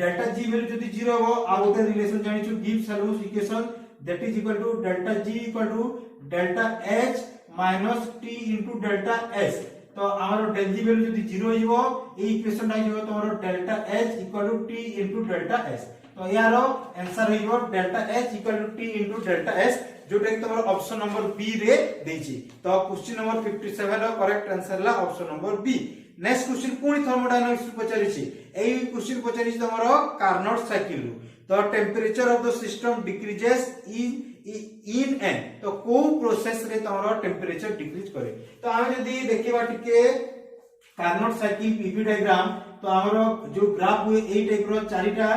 B: डेल्टा जी वैल्यू जदी 0 हो आ गोटे रिलेशन जानिछु गिव्स हेलोस equation that is equal to delta g equal to delta h minus t into delta s तो हमर del g वैल्यू जदी 0 हिबो ए equation I हिबो तमरो delta h equal to t into delta s तो यारो आंसर हिबो delta h equal to t into delta s जोटे तमरो option number B रे देछि तो क्वेश्चन नंबर 57 रो करेक्ट आंसर ला option number B next question पुनी थर्मोडायनामिक्स पचारि छि एई क्वेश्चन पचारि छि तमरो Carnot cycle the temperature of the system decreases in n तो को प्रोसेस रे तमरो टेम्परेचर डिक्रीज करे तो हम जदी देखिबा टिके कार्नोट साइकिल पीवी डायग्राम तो हमरो जो ग्राफ हुए एई टाइप रो चारिटा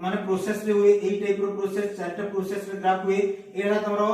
B: माने प्रोसेस रे हुए एई टाइप रो प्रोसेस चारिटा प्रोसेस रे ग्राफ हुए एरा तमरो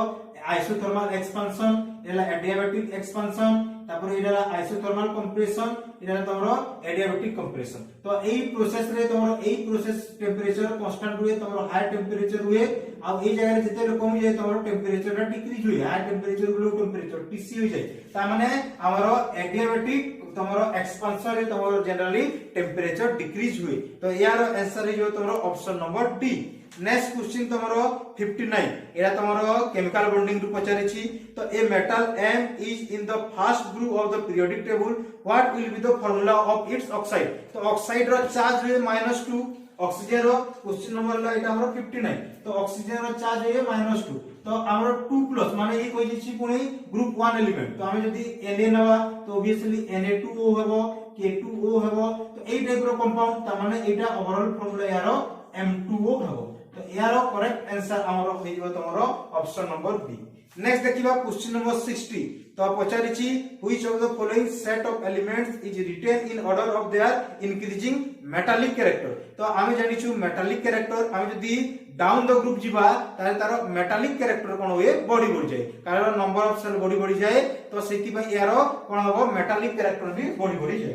B: आइसोथर्मल एक्सपेंशन एला एडियाबैटिक एक्सपेंशन तापर एला आइसोथर्मल कंप्रेशन एला तमरो एडियाबैटिक कंप्रेशन तो एई प्रोसेस रे तमरो एई प्रोसेस टेम्परेचर कांस्टेंट हुए तमरो हाई टेम्परेचर हुए आ एई जगह जते कम जाय तमरो टेम्परेचर डिक्रीज हुए high temperature low temperature TC हो जाय ता माने हमरो एडियाबैटिक तमरो एक्सपेंशन रे तमरो जनरली टेम्परेचर डिक्रीज हुए तो यार आंसर है जो तमरो option number D next question तमरो 59 एरा तमरो केमिकल बॉन्डिंग रु पचारि छी तो a metal M is in the first group of the periodic table what will be the formula of its oxide तो ऑक्साइड रो चार्ज हुए -2 ऑक्सीजन रो क्वेश्चन नंबर ला एटा हमरो 59 तो ऑक्सीजन रो चार्ज हुए -2 तो हमरो 2+ माने ए कोइ छी पुनी ग्रुप 1 एलिमेंट तो हम जदी Na नवा तो ऑब्वियसली Na2O हेबो K2O हेबो तो एई टाइप रो कंपाउंड त माने एटा ओवरऑल फार्मूला यारो M2O हेबो तो यारो करेक्ट आंसर हमरो हेइबो तमरो ऑप्शन नंबर बी नेक्स्ट देखिबा क्वेश्चन नंबर 60 तो पचारि छी which of the following set of elements is written in order of their increasing metallic character तो आमे जानि छु मेटालिक कैरेक्टर आमे जदी डाउन द ग्रुप जिबा तारे तारो मेटालिक कैरेक्टर कोन होए बॉडी बढ़ जाय कारण नंबर ऑफ सेल बॉडी जाय तो सेति पय यारो कोन होबो मेटालिक कैरेक्टर भी बॉडी जाय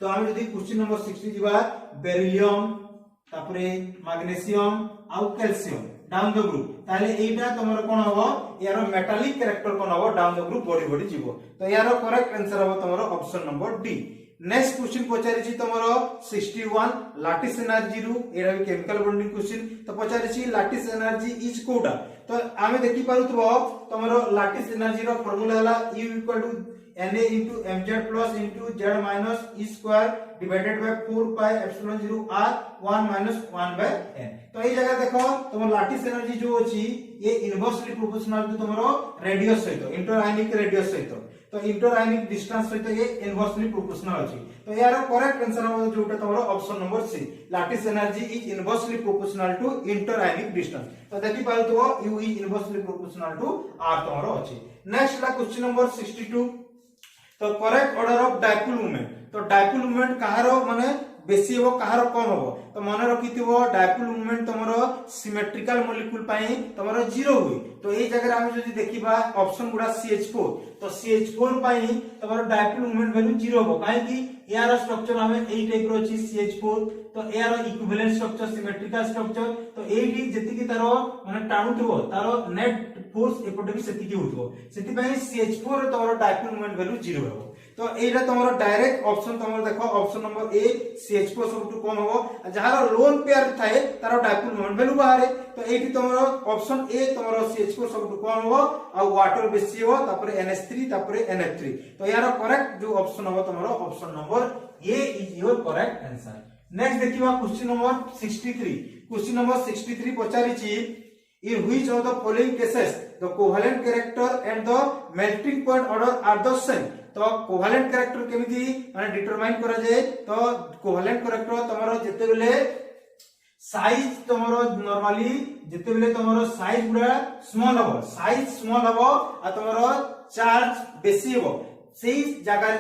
B: तो आमे जदी क्वेश्चन नंबर 60 जिबा बेरिलियम तापरे मैग्नीशियम आउ कैल्शियम डाउन द ग्रुप ताले एटा तमरो कोन होबो यारो मेटालिक कैरेक्टर कोन होबो डाउन द ग्रुप बॉडी जिवो तो यारो करेक्ट आंसर होबो तमरो option number D next question पचारि छी तमरो 61 लैटिस एनर्जी रु एरा भी केमिकल बॉन्डिंग क्वेश्चन तो पचारि छी लैटिस एनर्जी इज कोटा तो आमे देखि पारुतबो तमरो लैटिस एनर्जी रो फार्मूला हला U = Na into mz plus into z minus e square divided by 4 pi epsilon 0 r 1 minus 1 by n तो ये जगह देखो तुम लैटिस एनर्जी जो अछि ये इनवर्सली प्रोपोर्शनल टू तुमरो रेडियस सहित इंटर आयनिक रेडियस सहित तो इंटर आयनिक डिस्टेंस सहित ये इनवर्सली प्रोपोर्शनल अछि तो यार करेक्ट आंसर हो जोटा तुमरो option number C lattice energy is inversely proportional to inter ionic distance तो देखि पाउ तो u is inversely proportional to r तुमरो अछि नेक्स्ट ला क्वेश्चन नंबर 62 तो correct order of dipole movement तो डायपोल मूवमेंट कहारो माने बेसी हो कहारो कम हो तो मन रखिथिबो डायपोल मूवमेंट तमरो सिमेट्रिकल मॉलिक्यूल पई तमरो 0 हुई तो ए जगह हम जदी देखिबा ऑप्शन गुडा CH4 तो CH4 पई तमरो डायपोल मूवमेंट वैल्यू 0 हो काहे कि यार स्ट्रक्चर हमें एई टाइप रो छी CH4 तो यार इक्विवेलेंट स्ट्रक्चर सिमेट्रिकल स्ट्रक्चर तो एई जति कि तारो माने टाणुथबो तारो नेट फोर्स एपटे भी सेति कि होथबो सेति पई CH4 रो तमरो डायपोल मूवमेंट वैल्यू 0 हो तो एटा तमरो डायरेक्ट ऑप्शन तमरो देखो ऑप्शन नंबर ए CH4 सबटु कम हो जहार लोन पेयर थाए तारो डायपोल मोमेंट वैल्यू बाहर तो एठी तमरो ऑप्शन ए तमरो CH4 सबटु कम हो आ वाटर बेसी हो तापर NH3 तापर NF3 तो यार करेक्ट जो ऑप्शन हो तमरो option number A is your correct answer next देखिबा क्वेश्चन नंबर 63 क्वेश्चन नंबर 63 पचारि छी in which of the following cases the covalent character and the melting point order are the same तो कोभालेंट character केमिति माने determine करा जाए तो कोभालेंट character तमरो जेते बेले साइज तमरो नॉर्मली जेते बेले तमरो साइज पूरा स्मॉल हबो साइज स्मॉल हबो आ तमरो चार्ज बेसी हबो सेही जगह रे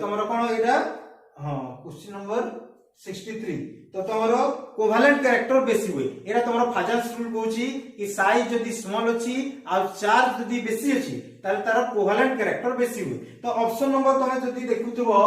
B: तमरो कोन एटा हां क्वेश्चन नंबर 63 तो तमरो कोभालेंट कैरेक्टर बेसी हुए एटा तमरो फाजल्स रूल कहूची कि साइज जदी स्मॉल अछि आ चार्ज जदी बेसी अछि तार तार कोभालेंट कैरेक्टर बेसी हुए तो ऑप्शन नंबर तमे जदी देखुथबो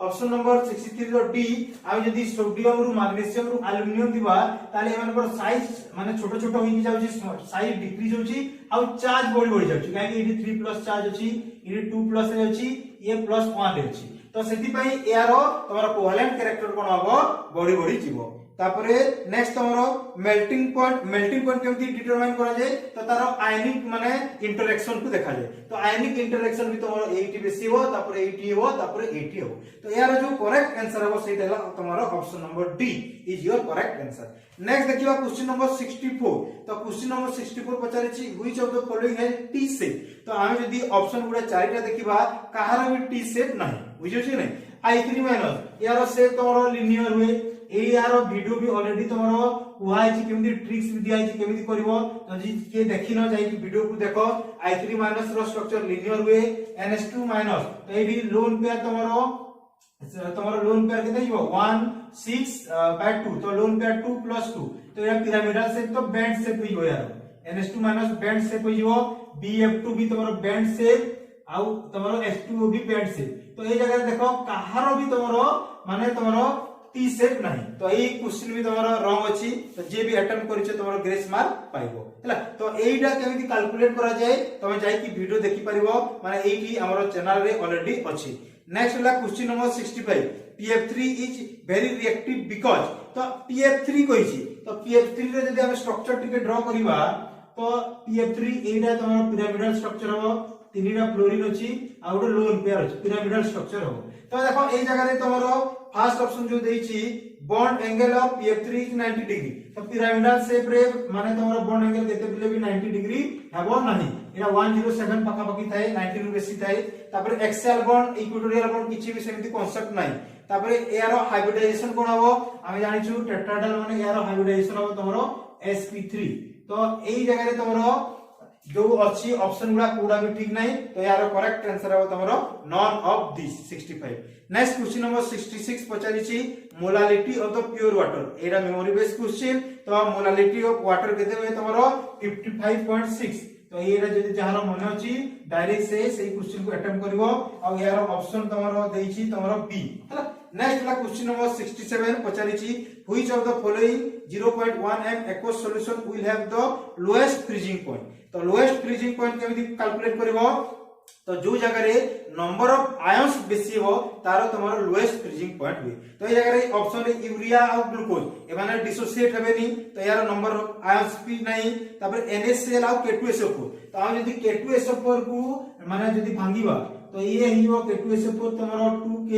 B: ऑप्शन नंबर 63 रो डी आ जदी सोडियम रु मैग्नीशियम रु एल्युमिनियम दिबा ताले एमानकर साइज माने छोटो छोटो होई जाउची साइज डिक्रीज होची आ चार्ज बढ़ी जाउची काहे कि 3+ चार्ज अछि इडी 2+ रे अछि ये +1 रे अछि तो सेति पई यारो तमरो कोभालेंट कैरेक्टर कोन हबो बढ़ी जीवो तापरे नेक्स्ट तमरो मेल्टिंग पॉइंट केमति डिटरमाइन करा जाय तो तारो आयनिक माने इंटरेक्शन को देखा जाय तो आयनिक इंटरेक्शन भी तमरो 80 बेसी हो तापरे 80 हो तापरे 80 हो तो यार जो करेक्ट आंसर हो सेटा हला तमरो option number D is your correct answer next देखिबा क्वेश्चन नंबर 64 तो क्वेश्चन नंबर 64 पचारे छी which of the following has T shape तो आमे जदी ऑप्शन गुडा चारिटा देखिबा कहार भी टी शेप नाही बुझियो छी नै i3 माइनस यार शेप तमरो लिनियर हुए ए यार वीडियो भी ऑलरेडी तमरो हुआ है केमिति ट्रिक्स भी दिया है केमिति करबो तो जी के देखि न जाई वीडियो को देखो i3 minus rho structure linear हुए ns2 माइनस तो ए भी लोन पेयर तमरो लोन पेयर केते जीवो 1 6 बाय 2 तो लोन पेयर 2 + 2 तो या पिरामिडल शेप तो बैंड शेप ही हो यार ns2 माइनस बैंड शेप हो जीवो bf2 भी तमरो बैंड शेप आउ तमरो s2 भी बैंड शेप तो ए जगह देखो कहारो भी तमरो माने तमरो टी शेप नहीं तो एई क्वेश्चन भी तमरो रॉन्ग अछि तो जे भी अटेम्प्ट करिछे तमरो ग्रेस मार्क पाइबो हैला तो एईटा केमिति कैलकुलेट करा जाय तमे जाई कि वीडियो देखि परिबो माने एईटी हमरो चैनल रे ऑलरेडी अछि नेक्स्ट हला question number 65 pf3 is very reactive because तो pf3 कहिछि तो pf3 रे जदि हम स्ट्रक्चर टिके ड्रा करिबा तो pf3 एईटा तमरो पिरामिडल स्ट्रक्चर हो तीनटा फ्लोरीन अछि आ गोटे लोन पेयर अछि पिरामिडल स्ट्रक्चर हो तो देखो एई जगह रे तमरो फर्स्ट ऑप्शन जो देइछि bond angle of pf3 is 90 degree तो पिरामिडल शेप रे माने तमरो बॉन्ड एंगल केते बिले भी 90 डिग्री हेबो नाही एटा 107 पाखा पाखी थाए 90 रु बेसी थाए तापर एक्सियल बॉन्ड इक्वेटोरियल बॉन्ड किछि भी सेमिति कांसेप्ट नाही तापर एयारो हाइब्रिडाइजेशन कोन हबो आमे जानिछु टेट्राहेड्रल माने एयारो हाइब्रिडाइजेशन हबो तमरो sp3 तो एई जगह रे तमरो जो अच्छी ऑप्शन गुडा कोडा भी ठीक नहीं तो यार करेक्ट आंसर है तमरो none of this 65 next question number 66 पचारी छी molality of the pure water एरा मेमोरी बेस्ड क्वेश्चन तो मोलालिटी ऑफ वाटर केते होय तमरो 55.6 तो एरा जदी जहार मन अछि डायरेक्ट से सही क्वेश्चन को अटेम्प्ट करबो आ यार ऑप्शन तमरो देई छी तमरो बी हला नेक्स्ट ला क्वेश्चन नंबर 67 पचारी छी which of the following 0.1 m aqueous solution will have the lowest freezing point तो लोएस्ट फ्रीजिंग पॉइंट केमिति कैलकुलेट करबो तो जो जगह रे नंबर ऑफ आयंस बेसी हो तारो तमरो लोएस्ट फ्रीजिंग पॉइंट हुए तो ए जगह रे ऑप्शन रे यूरिया और ग्लूकोज एमाने डिसोसिएट हेबे नी तो यार नंबर ऑफ आयंस भी नहीं तापर NaCl और K2SO4 तो हम यदि K2SO4 को माने यदि भांगीबा तो ये हियो K2SO4 तमरो 2K+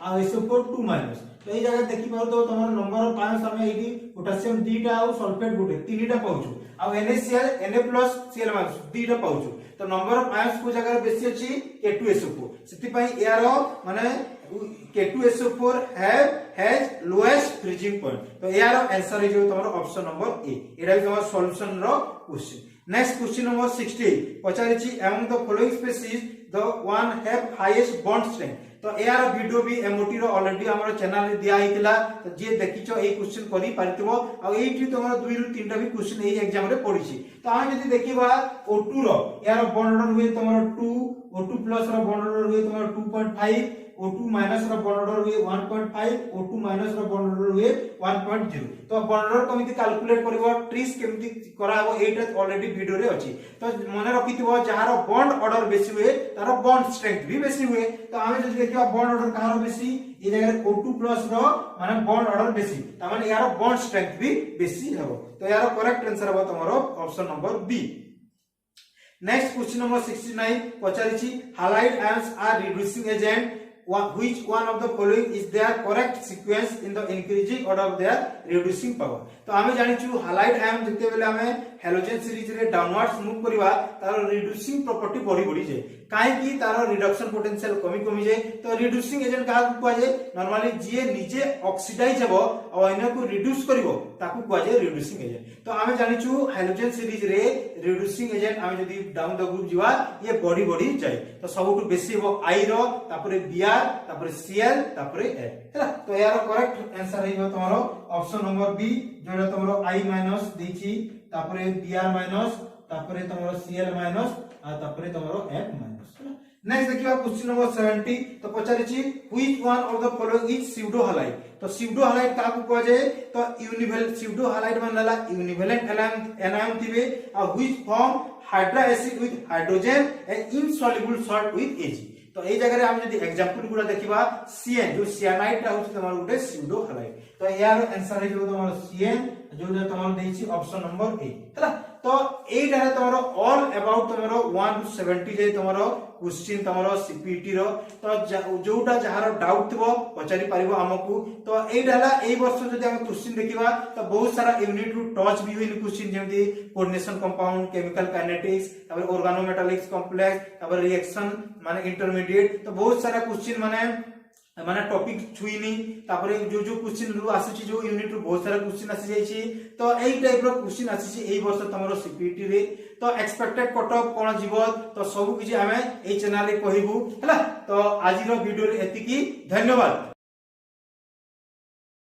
B: आ SO4 2- तो ए जगह देखि पाउ तो तमरो नंबर ऑफ आयंस हमें एडी पोटेशियम दीटा और सल्फेट गुटे तीनटा पाउछु आ NaCl Na+Cl- दीटा पाउछु तो नंबर ऑफ आयंस को जगह बेसी अछि K2SO4 सेति पई यारो माने K2SO4 has lowest freezing point तो यारो आंसर इज तमरो ऑप्शन नंबर ए एरा भी तमरो सॉल्यूशन रो क्वेश्चन नेक्स्ट क्वेश्चन नंबर 68 पचारि छी among the following species the one have highest bond strength तो यार वीडियो भी एमओटी रो ऑलरेडी हमरो चैनल रे दिया हितला तो जे देखिचो ए क्वेश्चन करी पारतिबो आ एठी तमरो 2 रु 3टा भी क्वेश्चन ए एग्जाम रे पढिछि तो हम यदि देखिबा O2 रो यार बॉन्ड ऑर्डर हुए तमरो 2 O2+ रो बॉन्ड ऑर्डर हुए तमरो 2.5 O2- रो बॉन्ड ऑर्डर हुए 1.5 O2- रो बॉन्ड ऑर्डर हुए 1.0 तो बॉन्ड ऑर्डर केमिति कैलकुलेट करबो ट्रिक्स केमिति कराबो एटा ऑलरेडी वीडियो रे अछि तो मने रखिथिबो जहार बॉन्ड ऑर्डर बेसी हुए तार बॉन्ड स्ट्रेंथ भी बेसी हुए तो हम जदि देखिबा बॉन्ड ऑर्डर कहार बेसी ए जगह O2+ रो माने बॉन्ड ऑर्डर बेसी त माने यार बॉन्ड स्ट्रेंथ भी बेसी हेबो तो यार करेक्ट आंसर हेबो तमरो option number B next question number 69 पचारि छी halide ions are reducing agent which one of the following is their correct sequence in the increasing order of their reducing power। तो आमे जानि छु हालाइट आयन जते बेले आमे हेलोजन सीरीज रे डाउनवर्ड्स मूव करबा तार रिड्यूसिंग प्रॉपर्टी बढ़ी बढ़ी जाय काहे कि तार रिडक्शन पोटेंशियल कमी कमी जाय। तो रिड्यूसिंग एजेंट का कुआ जाय नॉर्मली जे नीचे ऑक्सीडाइज हेबो और अन्य को रिड्यूस करबो ताकू कुआ जाय रिड्यूसिंग एजेंट। तो आमे जानि छु हेलोजन सीरीज रे रिड्यूसिंग एजेंट आमे जदी डाउन द ग्रुप जीवा ये बढ़ी बढ़ी जाय। तो सबटु बेसी हेबो आई रो तापरे बीआर तापरे सीएल तापरे ए हैला। तो यार करेक्ट आंसर हेबो तमरो ऑप्शन नंबर बी जोडा तमरो आई माइनस देछि तापरे बीआर माइनस तापरे तमरो सीएल माइनस आ तापरे तमरो एफ माइनस। नेक्स्ट देखिबा क्वेश्चन नंबर 70। तो पचारि छी which one of the following is pseudo halide. तो स्यूडो हालाइट का को जाय तो यूनिवेल स्यूडो हालाइट मानला यूनिवेलेंट एनायन थिबे आ which form hydra acid with hydrogen and insoluble salt with Ag। तो ए जगह रे हम जदी एग्जांपल गुडा देखिबा CN जो सियानाइड रा होछि तमरो गुटे स्यूडो हालाइट। तो यार आंसर हे जो तमरो CN जो तमरो देछि ऑप्शन नंबर ए हैला। तो एटा है तमरो ऑल अबाउट तमरो 1 to 70 जे तमरो क्वेश्चन तमरो सीपीटी रो। तो जोटा जहार डाउट थिबो पचारि पारिबो हमकु। तो एटा हला एई वर्ष जदी हम क्वेश्चन देखिबा तो बहुत सारा यूनिट टू टच भी होइन क्वेश्चन जेमति कोऑर्डिनेशन कंपाउंड केमिकल काइनेटिक्स तापर ऑर्गेनोमेटालिक्स कॉम्प्लेक्स तापर रिएक्शन माने इंटरमीडिएट। तो बहुत सारा क्वेश्चन माने टॉपिक छुईनी तापरे जो जो क्वेश्चन रु आसी जो यूनिट रु बहुत सारा क्वेश्चन आसी जाई छी। तो एई टाइप रो क्वेश्चन आसी एई वर्ष तमरो सीपीटी रे। तो एक्सपेक्टेड कट ऑफ कोन जीवो तो सब किछि हमें एई चैनल रे कहिबु हैला। तो आज रो वीडियो रे एतिकी धन्यवाद।